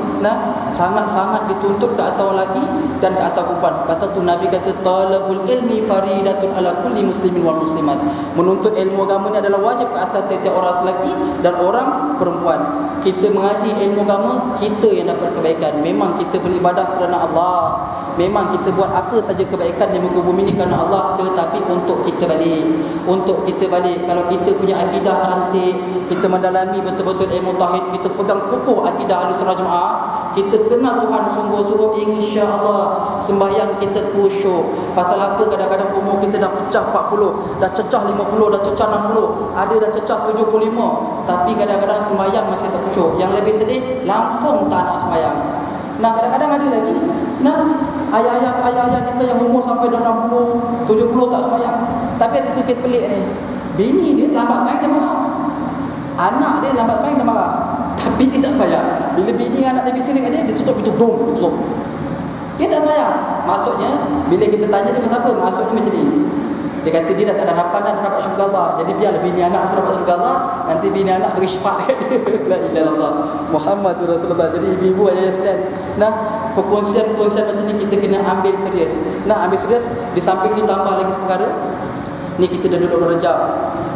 sangat-sangat dituntut ke atas lelaki dan ke atas perempuan. Pasal tu Nabi kata talabul ilmi faridatun ala kulli muslimin wal muslimat. Menuntut ilmu agama ni adalah wajib ke atas tiap-tiap orang lelaki dan orang perempuan. Kita mengaji ilmu agama, kita yang dapat kebaikan. Memang kita beribadah kerana Allah. Memang kita buat apa saja kebaikan di muka bumi ni kerana Allah, tetapi untuk kita balik. Untuk kita balik. Kalau kita punya akidah cantik, kita mendalami betul-betul ilmu tauhid, kita pegang kukuh akidah Ahlussunnah Jemaah, kita kenal Tuhan sungguh-sungguh, insya-Allah sembahyang kita khusyuk. Pasal apa? Kadang-kadang umur kita dah pecah 40, dah cecah 50, dah cecah 60, ada dah cecah 75, tapi kadang-kadang sembahyang masih tak khusyuk. Yang lebih sedih, langsung tak nak sembahyang. Nah, kadang-kadang ada lagi, ayah-ayah kita yang umur sampai dah 60, 70 tak sembahyang. Tapi ada satu kes pelik ni. Bini dia lambat sembahyang dia marah. Anak dia lambat sembahyang dia marah. Tapi dia tak sembahyang. Bila bini anak dia bising dekat dia tutup pintu, tutup. Dia tak sembahyang. Maksudnya, bila kita tanya dia pasal apa? Maksudnya macam ni. Dia kata dia dah tak ada harapan dah dapat syurga Allah. Jadi biarlah bini anak dapat syurga Allah, nanti bini anak beri syafaat dekat dia. La ilaha illallah Muhammadur Rasulullah. Jadi ibu-ibu ayah sekalian, perkongsian-perkongsian macam ni kita kena ambil serius. Ambil serius. Di samping tu tambah lagi perkara. Ni kita dah duduk berjam.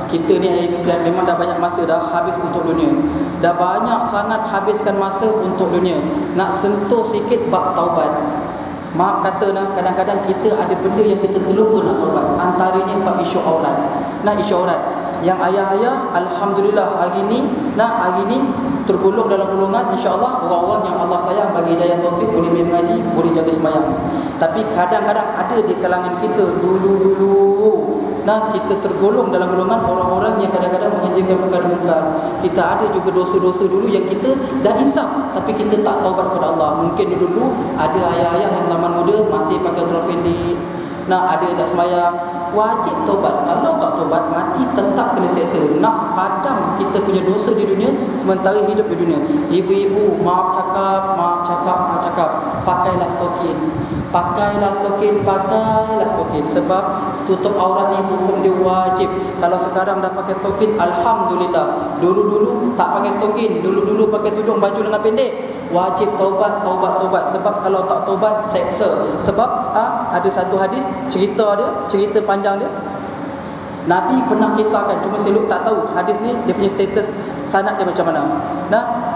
Kita ni ayah sekalian memang dah banyak masa dah habis untuk dunia. Dah banyak sangat habiskan masa untuk dunia. Nak sentuh sikit bab taubat. Maaf kata kadang-kadang kita ada benda yang kita terlupa nak taubat. Antaranya bab isu aurat. Isu aurat. Yang ayah-ayah, alhamdulillah hari ni tergolong dalam golongan insya-Allah orang-orang yang Allah sayang bagi hidayah taufik, boleh mengaji, boleh jaga sembahyang. Tapi kadang-kadang ada di kalangan kita dulu-dulu kita tergolong dalam golongan orang-orang yang kadang-kadang mengerjakan perkara mungkar. Kita ada juga dosa-dosa dulu yang kita dah insaf tapi kita tak taubat kepada Allah. Mungkin dulu ada ayah-ayah yang zaman muda masih pakai seluar pendek, ada yang tak sembahyang. Wajib taubat. Kalau tak taubat, mati tetap kena seksa. Nak padam kita punya dosa di dunia sementara hidup di dunia. Ibu-ibu, maaf cakap, pakailah stokin. Pakailah stokin. Sebab tutup aurat ni hukum dia wajib. Kalau sekarang dah pakai stokin, alhamdulillah. Dulu-dulu tak pakai stokin, dulu-dulu pakai tudung baju lengan pendek. Wajib taubat. Sebab kalau tak taubat, seksa. Sebab ada satu hadis, cerita panjang dia. Nabi pernah kisahkan, cuma saya tak tahu hadis ni dia punya status sanad dia macam mana.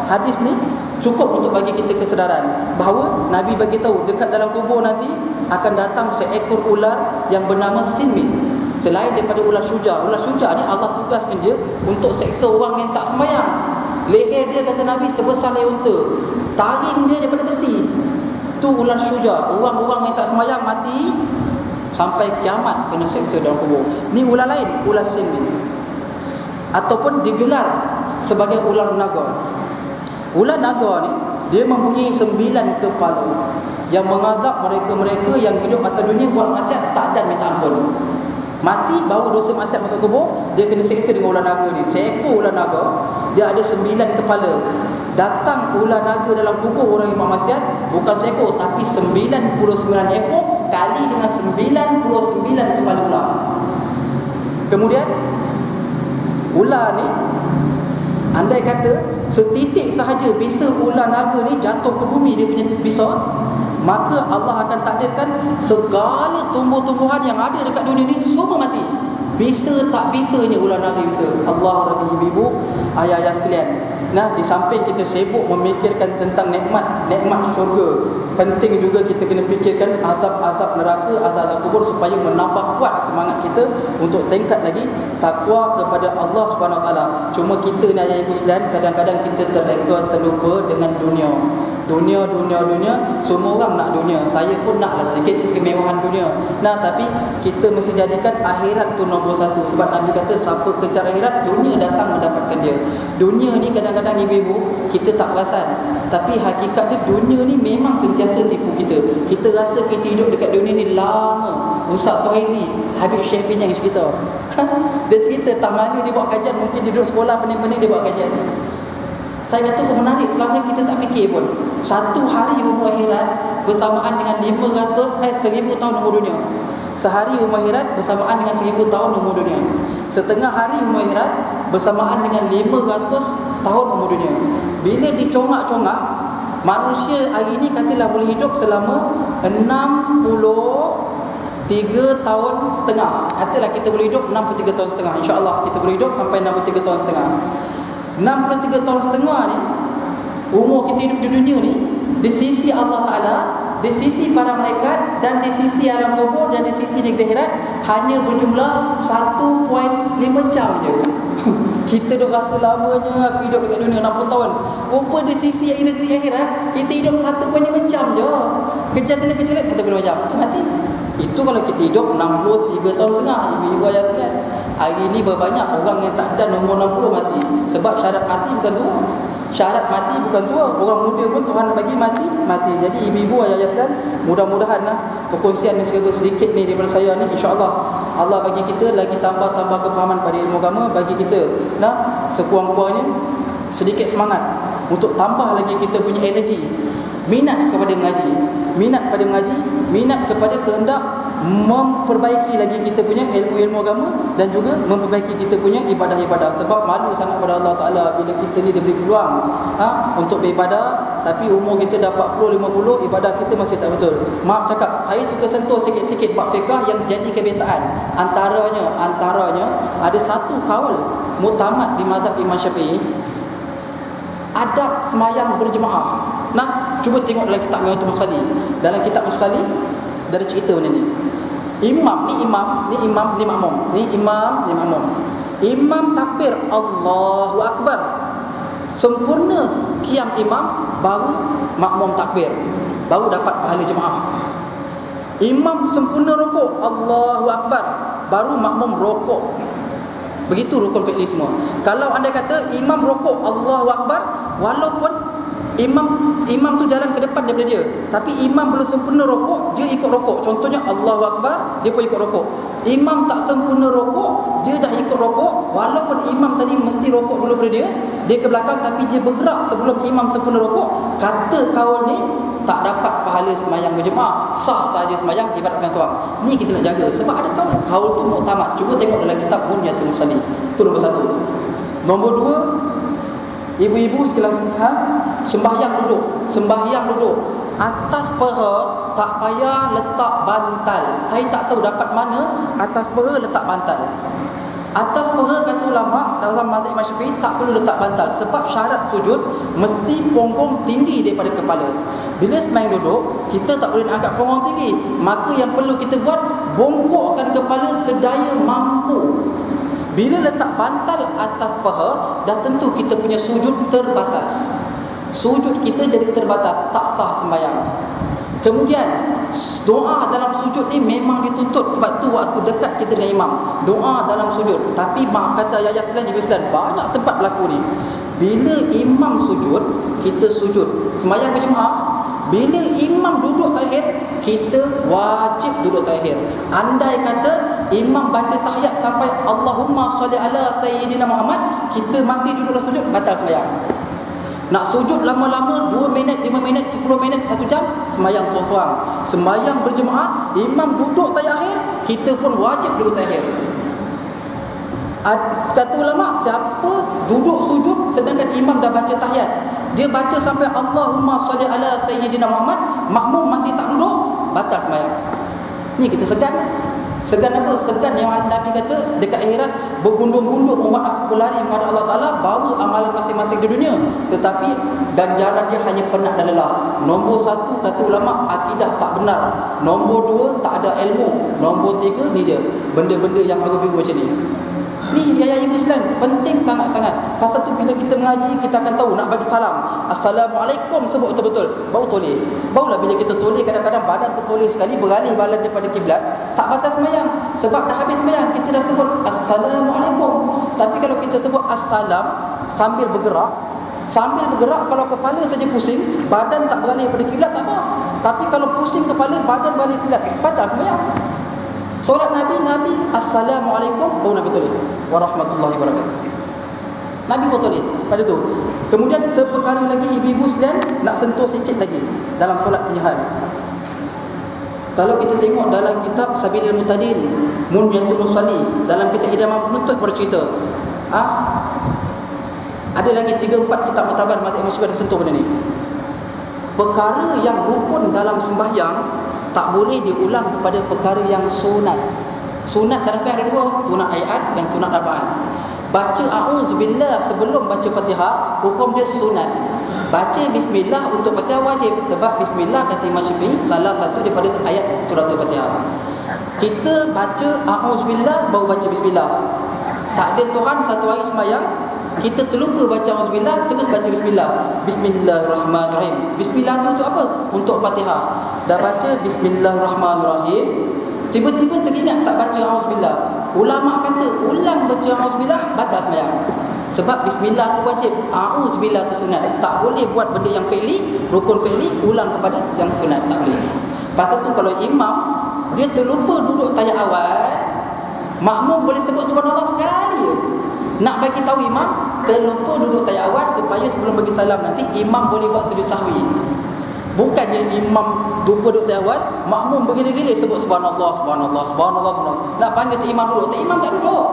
Hadis ni cukup untuk bagi kita kesedaran bahawa Nabi bagi tahu dekat dalam kubur nanti akan datang seekor ular yang bernama Sinmin. Selain daripada ular syuja. Ular syuja ni Allah tugaskan dia untuk seksa orang yang tak sembahyang. Leher dia kata Nabi sebesar leher unta. Taring dia daripada besi. Tu ular syuja. Orang-orang yang tak sembahyang mati sampai kiamat kena seksa dalam kubur. Ni ular lain, ular Sinmin. Ataupun digelar sebagai ular naga. Ular naga ni dia mempunyai 9 kepala yang mengazab mereka-mereka yang hidup atas dunia buat maksiat tak ada minta ampun. Mati bawa dosa maksiat masuk kubur, dia kena seksa dengan ular naga ni. Seekor ular naga, dia ada 9 kepala. Datang ular naga dalam kubur orang yang buat maksiat, bukan seekor tapi 99 ekor kali dengan 99 kepala ular. Kemudian ular ni, andai kata setitik sahaja bisa ular naga ni jatuh ke bumi dia punya bisa, maka Allah akan takdirkan segala tumbuh-tumbuhan yang ada dekat dunia ni semua mati. Bisa tak bisanya ular naga bisa. Allah Rabbi, ibu-ibu, ayah-ayah sekalian. Di samping kita sibuk memikirkan tentang nikmat syurga, penting juga kita kena fikirkan azab-azab neraka, azab-azab kubur supaya menambah kuat semangat kita untuk tingkat lagi takwa kepada Allah Subhanahu Wa Taala. Cuma kita ni ayah ibu sekalian, kadang-kadang kita terlupa dengan dunia. Dunia, semua orang nak dunia. Saya pun naklah sedikit kemewahan dunia. Nah, tapi kita mesti jadikan akhirat tu nombor satu. Sebab Nabi kata siapa kejar akhirat, dunia datang mendapatkan dia. Dunia ni kadang-kadang ibu-ibu kita tak perasan, tapi hakikat dia dunia ni memang sentiasa tipu kita. Kita rasa kita hidup dekat dunia ni lama. Ustaz Suhaizi, Habib Syekh Penyang cerita. Dia cerita taman ni dia buat kajian, mungkin dia duduk sekolah pening-pening dia buat kajian. Saya kata menarik, selama kita tak fikir pun. Satu hari umur akhirat bersamaan dengan 1000 tahun umur dunia. Sehari umur akhirat bersamaan dengan 1000 tahun umur dunia. Setengah hari umur akhirat bersamaan dengan 500 tahun umur dunia. Bila dicongak-congak, manusia hari ini katalah boleh hidup selama 63 tahun setengah. Katalah kita boleh hidup 63 tahun setengah. InsyaAllah kita boleh hidup sampai 63 tahun setengah. 63 tahun setengah ni, umur kita hidup di dunia ni, di sisi Allah Ta'ala, di sisi para malaikat, dan di sisi alam kubur, dan di sisi negeri akhirat hanya berjumlah 1.5 jam je. Kita duk rasa lamanya aku hidup dekat dunia 60 tahun. Rupa di sisi negeri akhirat kita hidup 1.5 jam je. Kejap-kejap 1.5 jam tu mati. Itu kalau kita hidup 63 tahun setengah. Ibu-ibu ayah sekalian, hari ni berbanyak orang yang tak ada umur 60 mati. Sebab syarat mati bukan tua. Syarat mati bukan tua. Orang muda pun Tuhan bagi mati. Jadi ibu-ibu ayah sekalian, mudah-mudahan perkongsian ni sedikit ni daripada saya ni, insya-Allah Allah bagi kita lagi tambah kefahaman pada ilmu agama, bagi kita sekurang-kurangnya sedikit semangat untuk tambah lagi kita punya energi, minat kepada mengaji, minat kepada kehendak memperbaiki lagi kita punya ilmu-ilmu agama, dan juga memperbaiki kita punya ibadah-ibadah. Sebab malu sangat pada Allah Ta'ala bila kita ni diberi peluang untuk beribadah, tapi umur kita dah 40-50, ibadah kita masih tak betul. Maaf cakap, saya suka sentuh sikit-sikit bab fiqah yang jadi kebiasaan. Antaranya ada satu kaul muktamad di mazhab Imam Syafi'i, adab semayang berjemaah. Cuba tengok dalam kitab Mi'atul Musalli. Dalam kitab Musalli ada cerita benda ni. Imam ni makmum. Imam takbir Allahu Akbar, sempurna qiyam imam, baru makmum takbir, baru dapat pahala jemaah. Imam sempurna rukuk Allahu Akbar, baru makmum rukuk. Begitu rukun fi'li semua. Kalau anda kata imam rukuk Allahu Akbar, walaupun imam tu jalan ke depan daripada dia, tapi imam belum sempurna rukuk, dia ikut rukuk. Contohnya Allahu Akbar, dia pun ikut rukuk. Imam tak sempurna rukuk, dia dah ikut rukuk, walaupun imam tadi mesti rukuk dulu pada dia ke belakang, tapi dia bergerak sebelum imam sempurna rukuk. Kata kaul ni tak dapat pahala semayang berjemaah, sah sahaja semayang ibadat seorang-seorang. Ni kita nak jaga, sebab ada kaul tu muktamad. Cuba tengok dalam kitab Bunyatul Musalli. Itu nombor satu. Nombor dua, ibu-ibu sekalian, sembahyang duduk atas peha, tak payah letak bantal. Saya tak tahu dapat mana atas peha letak bantal. Atas peha kata ulama dalam mazhab Imam Syafi'i tak perlu letak bantal, sebab syarat sujud mesti punggung tinggi daripada kepala. Bila sembahyang duduk, kita tak boleh angkat punggung tinggi, maka yang perlu kita buat, bongkokkan kepala sedaya mampu. Bila letak bantal atas paha, dah tentu kita punya sujud terbatas. Sujud kita jadi terbatas, tak sah sembahyang. Kemudian doa dalam sujud ni memang dituntut. Sebab tu waktu dekat kita dengan imam, doa dalam sujud. Tapi maaf kata ayah sekalian, ibu sekalian, banyak tempat berlaku ni. Bila imam sujud, kita sujud. Sembahyang berjemaah, bila imam duduk takhir, kita wajib duduk takhir. Andai kata imam baca tahiyat sampai Allahumma salli ala Sayyidina Muhammad, kita masih duduk dalam sujud, batal sembahyang. Nak sujud lama-lama 2 minit, 5 minit, 10 minit, 1 jam, sembahyang seorang-seorang. Sembahyang berjemaah, imam duduk takhir, kita pun wajib duduk takhir. Kata ulama, siapa duduk sujud sedangkan imam dah baca tahiyat, dia baca sampai Allahumma salli ala Sayyidina Muhammad, makmum masih tak duduk, batal sembahyang. Ni kita segan. Segan apa? Segan yang Nabi kata dekat akhirat, bergundung-gundung umat aku berlari kepada Allah Ta'ala, bawa amalan masing-masing di dunia, tetapi ganjaran dia hanya penat dan lelah. Nombor 1 kata ulama, akidah tak benar. Nombor 2, tak ada ilmu. Nombor 3, ni dia, benda-benda yang biru-biru macam ni. Ni ya ibu sekalian, penting sangat-sangat. Pasal tu bila kita mengaji, kita akan tahu nak bagi salam. Assalamualaikum sebut betul-betul. Baru toleh. Barulah bila kita toleh, kadang-kadang badan tertoleh sekali, beralih badan daripada kiblat, tak batas sembahyang. Sebab dah habis sembahyang, kita dah sebut Assalamualaikum. Tapi kalau kita sebut assalam sambil bergerak, kalau kepala saja pusing, badan tak beralih pada kiblat, tak apa. Tapi kalau pusing kepala, badan balik kiblat, batal sembahyang. Solat Nabi Assalamualaikum, baru Nabi toleh warahmatullahi wabarakatuh. Nabi pun toleh. Lepas tu kemudian seperkara lagi ibu-ibu sekalian, nak sentuh sikit lagi dalam solat punya hal. Kalau kita tengok dalam kitab Sabilil Muhtadin, Munyatul Musalli, dalam kitab Idaman Penuntut bercerita, ada lagi 3-4 kitab mutabar mazhab Imam Syafi'i ada sentuh benda ni. Perkara yang rukun dalam sembahyang tak boleh diulang kepada perkara yang sunat. Sunat dalam fiqh ada dua, sunat ayat dan sunat apaan. Baca a'udzubillah sebelum baca Fatihah, hukum dia sunat. Baca bismillah untuk Fatihah wajib, sebab bismillah kata Imam Syafi'i salah satu daripada ayat surah Al-Fatihah. Kita baca a'udzubillah baru baca bismillah. Tak ada Tuhan satu hari sembahyang kita terlupa baca auzubillah, terus baca bismillah. Bismillahirrahmanirrahim. Bismillah tu untuk apa? Untuk Fatihah. Dah baca bismillahirrahmanirrahim, tiba-tiba teringat tak baca auzubillah. Ulama kata ulang baca auzubillah batal sembahyang. Sebab bismillah tu wajib, auzubillah tu sunat. Tak boleh buat benda yang fi'li, rukun fi'li ulang kepada yang sunat, tak boleh. Pasal tu kalau imam dia terlupa duduk tayat awal, makmum boleh sebut subhanallah sekali je. Nak bagi tahu imam terlupa duduk tayat awal supaya sebelum bagi salam nanti imam boleh buat sujud sahwi. Bukannya imam lupa duduk tayat awal, makmum bergila-gila sebut subhanallah, subhanallah, subhanallah, subhanallah. Nak panggil tu imam duduk, tak, imam tak duduk.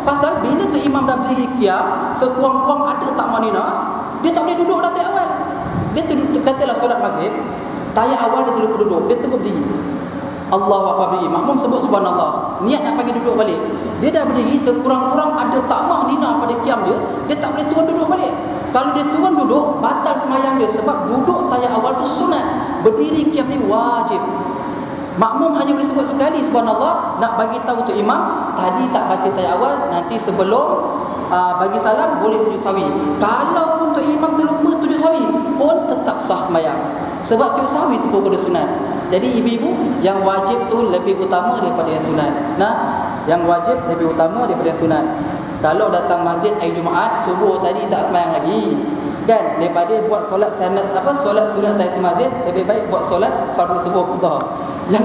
Pasal bila tu imam dah berdiri qiyam, sekurang-kurang ada tak manina, dia tak boleh duduk dah tayat awal. Dia katalah solat maghrib, tayat awal dia terlupa duduk, dia terus berdiri. Allahu Akbar berdiri, makmum sebut subhanallah, niat nak panggil duduk balik. Dia dah berdiri, sekurang-kurang ada takmah nina pada qiyam dia, dia tak boleh turun duduk balik. Kalau dia turun duduk, batal sembahyang dia. Sebab duduk tayat awal tu sunat, berdiri qiyam ni wajib. Makmum hanya boleh sebut sekali subhanallah, nak bagi tahu tu imam tadi tak baca tayat awal, nanti sebelum bagi salam boleh sujud sahwi. Kalau pun tu imam terlupa sujud sahwi pun tetap sah sembahyang, sebab sujud sahwi tu pun sunat. Jadi ibu-ibu, yang wajib tu lebih utama daripada yang sunat. Nah, yang wajib lebih utama daripada yang sunat. Kalau datang masjid hari Jumaat, subuh tadi tak sembahyang lagi, kan, daripada buat solat solat sunat tahiyatul masjid, lebih baik buat solat fardu subuh qadha. Yang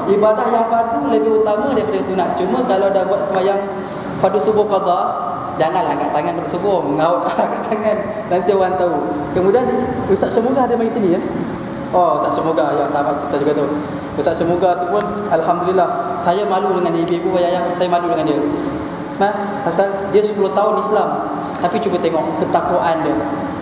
ibadah yang fardu lebih utama daripada yang sunat. Cuma kalau dah buat sembahyang fardu subuh qadha, janganlah angkat tangan pada subuh, mengaut angkat tangan, nanti orang tahu. Kemudian Ustaz Syamuga ada mai sini ya. Oh, Ustaz Syamuga, ya, sahabat kita juga tu. Ustaz Syamuga tu pun alhamdulillah, saya malu dengan dia, ibu ayah saya malu dengan dia. Pasal dia 10 tahun Islam, tapi cuba tengok ketakwaan dia.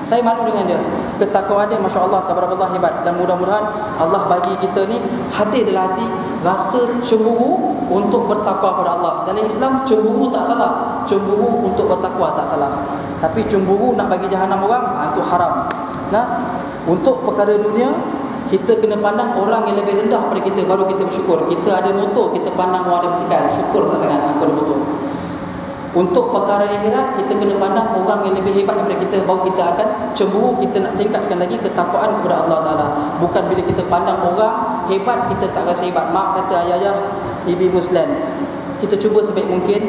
Saya malu dengan dia. Ketakwaan dia masya-Allah tabarakallah hebat, dan mudah-mudahan Allah bagi kita ni hadir dalam hati rasa cemburu untuk bertakwa pada Allah. Dalam Islam cemburu tak salah, cemburu untuk bertakwa tak salah. Tapi cemburu nak bagi jahanam orang, itu haram. Nah, untuk perkara dunia kita kena pandang orang yang lebih rendah pada kita, baru kita bersyukur. Kita ada motor, kita pandang orang ada basikal, syukur sangat aku ada motor. Untuk perkara akhirat, kita kena pandang orang yang lebih hebat daripada kita, baru kita akan cemburu, kita nak tingkatkan lagi ketakwaan kepada Allah Ta'ala. Bukan bila kita pandang orang hebat, kita tak rasa hebat. Mak kata ayah-ayah, ibu-ibu sekalian, kita cuba sebaik mungkin,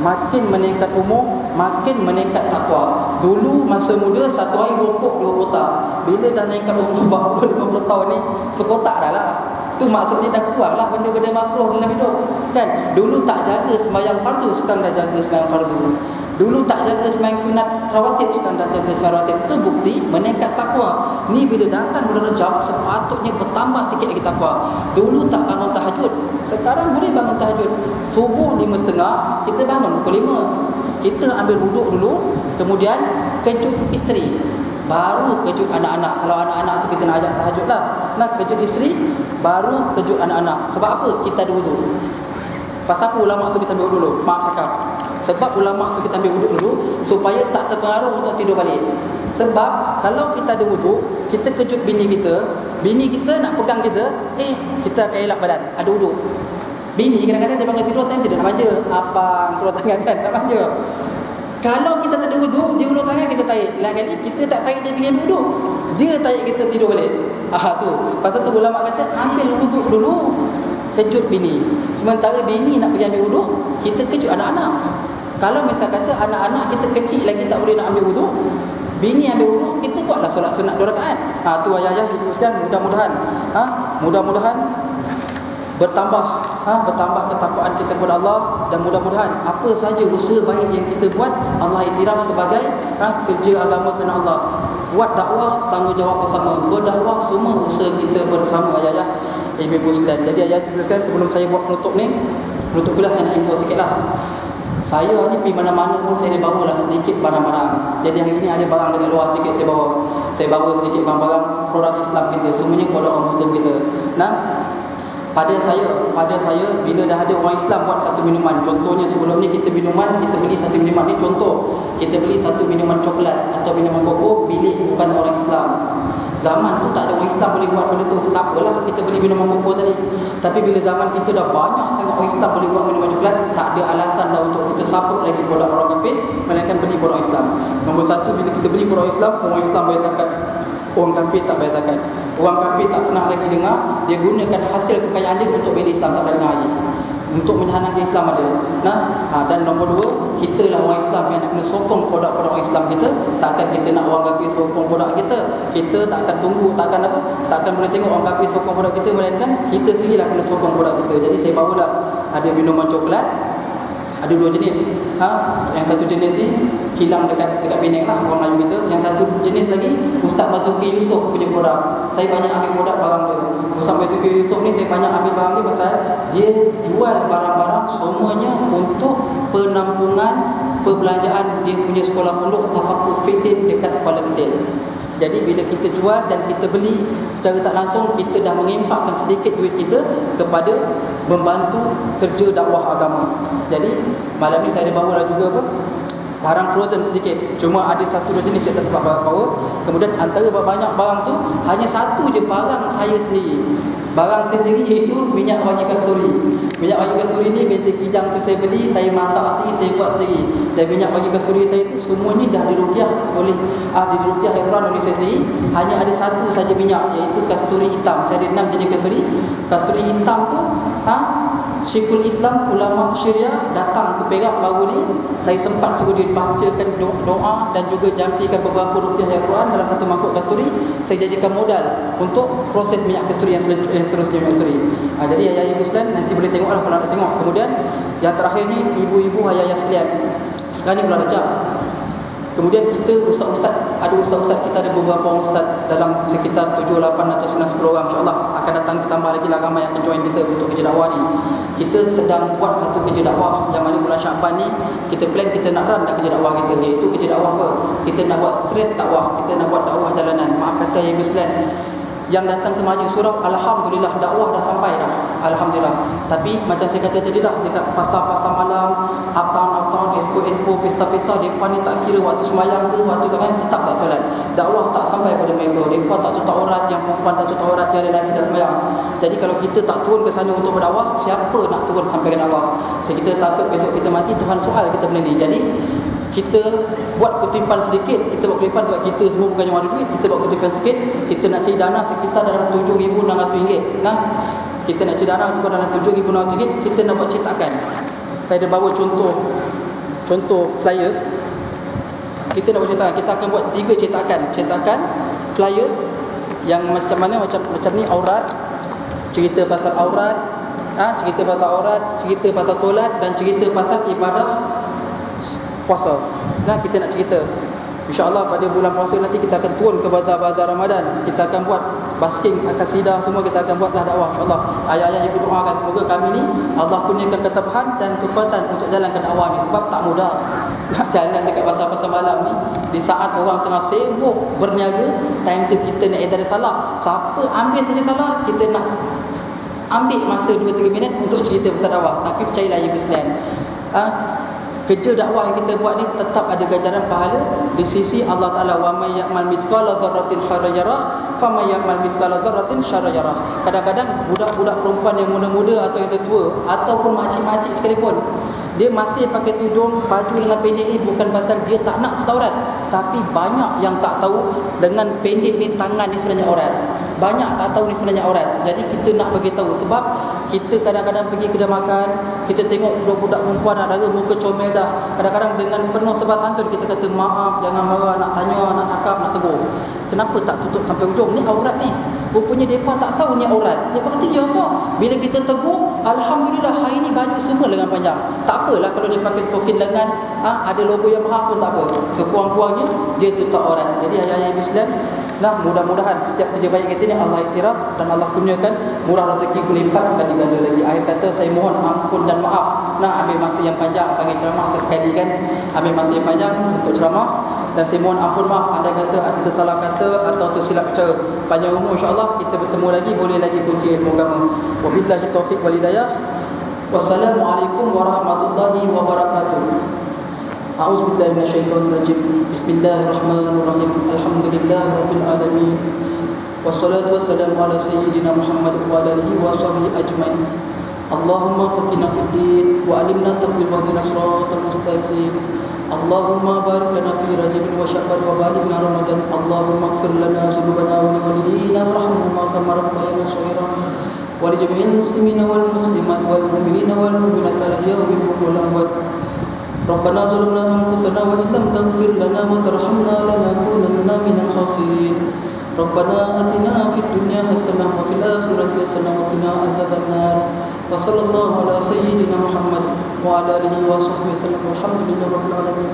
makin meningkat umur, makin meningkat takwa. Dulu masa muda, satu hari rokok 2 kotak. Bila dah meningkat umur 40-50 tahun ni, sekotak dah lah. Tu maksudnya dah kurang lah benda-benda makruh dalam hidup, kan. Dulu tak jaga sembahyang fardu, sekarang dah jaga sembahyang fardu. Dulu tak jaga sembahyang sunat rawatib, sekarang dah jaga sembahyang rawatib. Itu bukti meningkat takwa. Ni bila datang bulan Rajab, sepatutnya bertambah sikit lagi takwa. Dulu tak bangun tahajud, sekarang boleh bangun tahajud. Subuh 5.30, kita bangun pukul 5. Kita ambil wuduk dulu, kemudian kejut isteri, baru kejut anak-anak. Kalau anak-anak tu kita nak ajak tahajud lah. Nak kejut isteri, baru kejut anak-anak. Sebab apa? Kita ada wuduk. Pasal apa ulama suruh kita ambil wuduk dulu? Maaf cakap, sebab ulama suruh kita ambil wuduk dulu supaya tak terpengaruh untuk tidur balik. Sebab kalau kita ada wuduk, kita kejut bini kita nak pegang kita, kita akan elak badan, ada wuduk. Bini kadang-kadang dia bangun tidur time dia nak manja. Abang keluar tangan kan, nak manja. Kalau kita tak ada wuduk, dia ulur tangan kita tarik. Lain kali kita tak tarik dia pergi ambil wuduk, dia tarik kita tidur balik. Tu. Pasal tu ulama kata ambil wuduk dulu, kejut bini. Sementara bini nak pergi ambil wuduk, kita kejut anak-anak. Kalau misal kata anak-anak kita kecil lagi tak boleh nak ambil wuduk, bini ambil wuduk, kita buatlah solat sunat 2 rakaat. Tu ayah-ayah ibu sekalian, mudah-mudahan bertambah ketakwaan kita kepada Allah, dan mudah-mudahan apa saja usaha baik yang kita buat Allah iktiraf sebagai kerja agama kerana Allah. Buat dakwah tanggungjawab bersama, berdakwah semua usaha kita bersama ayah-ayah ibu sekalian. Jadi ayah ibu sekalian, sebelum saya buat penutup kuliah, saya nak info sikitlah. Saya ni pergi mana-mana pun saya bawa lah sedikit barang-barang. Jadi hari ni ada barang dekat luar sikit saya bawa. Saya bawa sedikit barang-barang produk Islam kita, semuanya produk orang Muslim kita. Pada saya bila dah ada orang Islam buat satu minuman, contohnya sebelum ni kita beli satu minuman ni, contoh kita beli satu minuman coklat atau minuman koko milik bukan orang Islam. Zaman tu tak ada orang Islam boleh buat benda tu, tak apalah kita beli minuman koko tadi. Tapi bila zaman kita dah banyak sangat orang Islam boleh buat minuman coklat, tak ada alasan dah untuk kita sabut lagi produk orang kafir, melainkan beli produk Islam. Nombor satu, bila kita beli produk Islam, orang Islam bayar zakat, orang kafir tak bayar zakat. Orang kafir tak pernah lagi dengar, dia gunakan hasil kekayaan dia untuk beli Islam, tak ada dengar lagi. Untuk menyenangkan Islam ada. Dan nombor dua, kita lah orang Islam yang nak kena sokong produk-produk orang Islam kita. Takkan kita nak orang kafir sokong produk kita. Kita tak akan tunggu, takkan boleh tengok orang kafir sokong produk kita, melainkan kita sendirilah kena sokong produk kita. Jadi saya bawalah ada minuman coklat, ada 2 jenis. Yang satu jenis ni kilang dekat Penang lah, orang Melayu kita. Yang satu jenis lagi Ustaz Mazuki Yusof punya produk. Saya banyak ambil produk barang dia. Ustaz Mazuki Yusof ni saya banyak ambil barang dia pasal dia jual barang-barang semuanya untuk penampungan perbelanjaan dia punya sekolah pondok Tafakur Fiddin dekat Kuala Ketil. Jadi bila kita jual dan kita beli secara tak langsung, kita dah menginfakkan sedikit duit kita kepada membantu kerja dakwah agama. Jadi malam ni saya ada bawa lah juga barang frozen sedikit. Cuma ada 1-2 jenis saya tak sempat bawa. Kemudian antara banyak barang tu, hanya satu je barang saya sendiri. Barang saya sendiri iaitu minyak wangi kasturi. Minyak wangi kasturi ni binti kijang tu saya beli, saya masak sendiri, saya buat sendiri. Dan minyak wangi kasturi saya tu semuanya dah diruqyah oleh diruqyah Al-Quran oleh saya sendiri. Hanya ada satu saja minyak, iaitu kasturi hitam. Saya ada 6 jenis kasturi. Kasturi hitam tu Syekhul Islam ulama Syria datang ke Perak baru ni. Saya sempat suruh dia bacakan doa dan juga jampikan beberapa ruqyah Al-Quran dalam satu mangkuk kasturi. Saya jadikan modal untuk proses minyak kasturi yang seterusnya minyak kasturi. Jadi ayah ibu sekalian nanti boleh tengoklah kalau nak tengok. Kemudian yang terakhir ni, ibu-ibu ayah-ayah sekalian, sekarang ni bulan Rajab. Kemudian kita ada ustaz-ustaz kita, ada beberapa orang ustaz dalam sekitar 7, 8 atau 9, 10 orang, insyaAllah akan datang tambah lagi lah ramai yang akan join kita untuk kerja dakwah ni. Kita sedang buat satu kerja dakwah yang mana bulan Syaban ni kita plan, kita nak run dah kerja dakwah kita, iaitu kerja dakwah apa? Kita nak buat street dakwah, kita nak buat dakwah jalanan. Maaf kata ya ibu sekalian, yang datang ke Majlis Surau, alhamdulillah dakwah dah sampai dah, alhamdulillah. Tapi macam saya kata tadi lah, dekat pasar-pasar malam, uptown, expo, pesta-pesta, mereka ni tak kira waktu sembahyang ke, waktu tu kan tetap tak solat. Dakwah tak sampai pada mereka. Mereka tak tutup aurat, yang perempuan tak tutup aurat, yang lelaki tak sembahyang. Jadi kalau kita tak turun ke sana untuk berdakwah, siapa nak turun sampai ke dakwah? So, kita takut besok kita mati, Tuhan soal kita benda ni. Jadi kita buat kutipan sedikit. Kita buat kutipan sebab kita semua bukan yang ada duit. Kita buat kutipan sikit. Kita nak cari dana sekitar dalam RM7,600. Kita nak cari dana juga dalam RM7,600. Kita nak buat cetakan. Saya ada bawa contoh flyers. Kita nak buat cetakan. Kita akan buat 3 cetakan flyers yang macam mana, macam ni, aurat, cerita pasal aurat, cerita pasal solat, dan cerita pasal ibadah puasa. Kita nak cerita. InsyaAllah pada bulan puasa nanti kita akan turun ke bazar-bazar Ramadan. Kita akan buat basking, akasidah, semua kita akan buatlah dakwah, insyaAllah. Ayah-ayah ibu doakan semoga kami ni Allah kurniakan ketabahan dan kekuatan untuk jalankan dakwah ni. Sebab tak mudah nak jalan dekat pasar-pasar malam ni di saat orang tengah sibuk berniaga. Time tu kita nak edar salah, siapa ambil saja salah, kita nak ambil masa 2-3 minit untuk cerita pasal dakwah. Tapi percayalah ibu sekalian, kerja dakwah yang kita buat ni tetap ada ganjaran pahala di sisi Allah Ta'ala. Wa may ya'mal mithqala dzarratin khairan yara, fa may ya'mal mithqala dzarratin syarajarah. Kadang-kadang budak-budak perempuan yang muda-muda atau yang tua ataupun makcik-makcik sekalipun, dia masih pakai tudung baju dengan pendek ni bukan pasal dia tak nak tutup aurat, tapi banyak yang tak tahu dengan pendek ni tangan ni sebenarnya aurat. Banyak tak tahu ni sebenarnya aurat. Jadi kita nak bagi tahu, sebab kita kadang-kadang pergi kedai makan, kita tengok budak-budak perempuan nak dara muka comel dah. Kadang-kadang dengan penuh sebab santun kita kata maaf, jangan marah, nak tanya, nak cakap, nak tegur. Kenapa tak tutup sampai ujung? Ni aurat ni. Rupanya mereka tak tahu ni aurat. Mereka kata, ya apa? Bila kita tegur, alhamdulillah hari ni baju semua lengan panjang. Tak apalah kalau dia pakai stokin lengan, ada logo Yamaha pun tak apa. Sekurang-kurangnya dia tutup aurat. Jadi ayah-ayah ibu sekalian, nah, mudah-mudahan setiap kerja baik kita ni Allah iktiraf dan Allah kurniakan murah rezeki berlipat kali ganda lagi. Akhir kata saya mohon ampun dan maaf. Nah, ambil masa yang panjang panggil ceramah sekali kan. Ambil masa yang panjang untuk ceramah dan saya mohon ampun maaf andai kata kita salah kata atau tersilap bicara. Panjang umur insya-Allah kita bertemu lagi, boleh lagi kongsi ilmu agama. Wabillahi taufik wal hidayah. Wassalamualaikum warahmatullahi wabarakatuh. A'udzu billahi minasyaitonir rajim. Bismillahirrahmanirrahim. Alhamdulillahirabbil alamin. Wassalatu wassalamu ala sayyidina Muhammad wa ala alihi wa sahbihi ajmain. Allahumma faqihna fid din wa 'allimna tawfiq wa hdina shiratal mustaqim. Allahumma barik lana fi Rajab wa Sya'ban wa balighna Ramadan. Allahumma ighfir lana dzunubana wa liwalidayna warhamhuma kama rabbayana shaghira. Wa li jami'il muslimina wal muslimat wal mu'minina wal mu'minat al-ahya'i minhum wal amwat. Rabbana zalamna anfusana wa illam taghfir lana wa tarhamna lanakunanna minal khasirin. Rabbana atina fid dunya hasanah wa fil akhirati hasanah wa qina adzabannar. Wa sallallahu ala sayyidina Muhammad wa ala alihi wa sahbihi wasallam. Walhamdulillahirabbil alamin.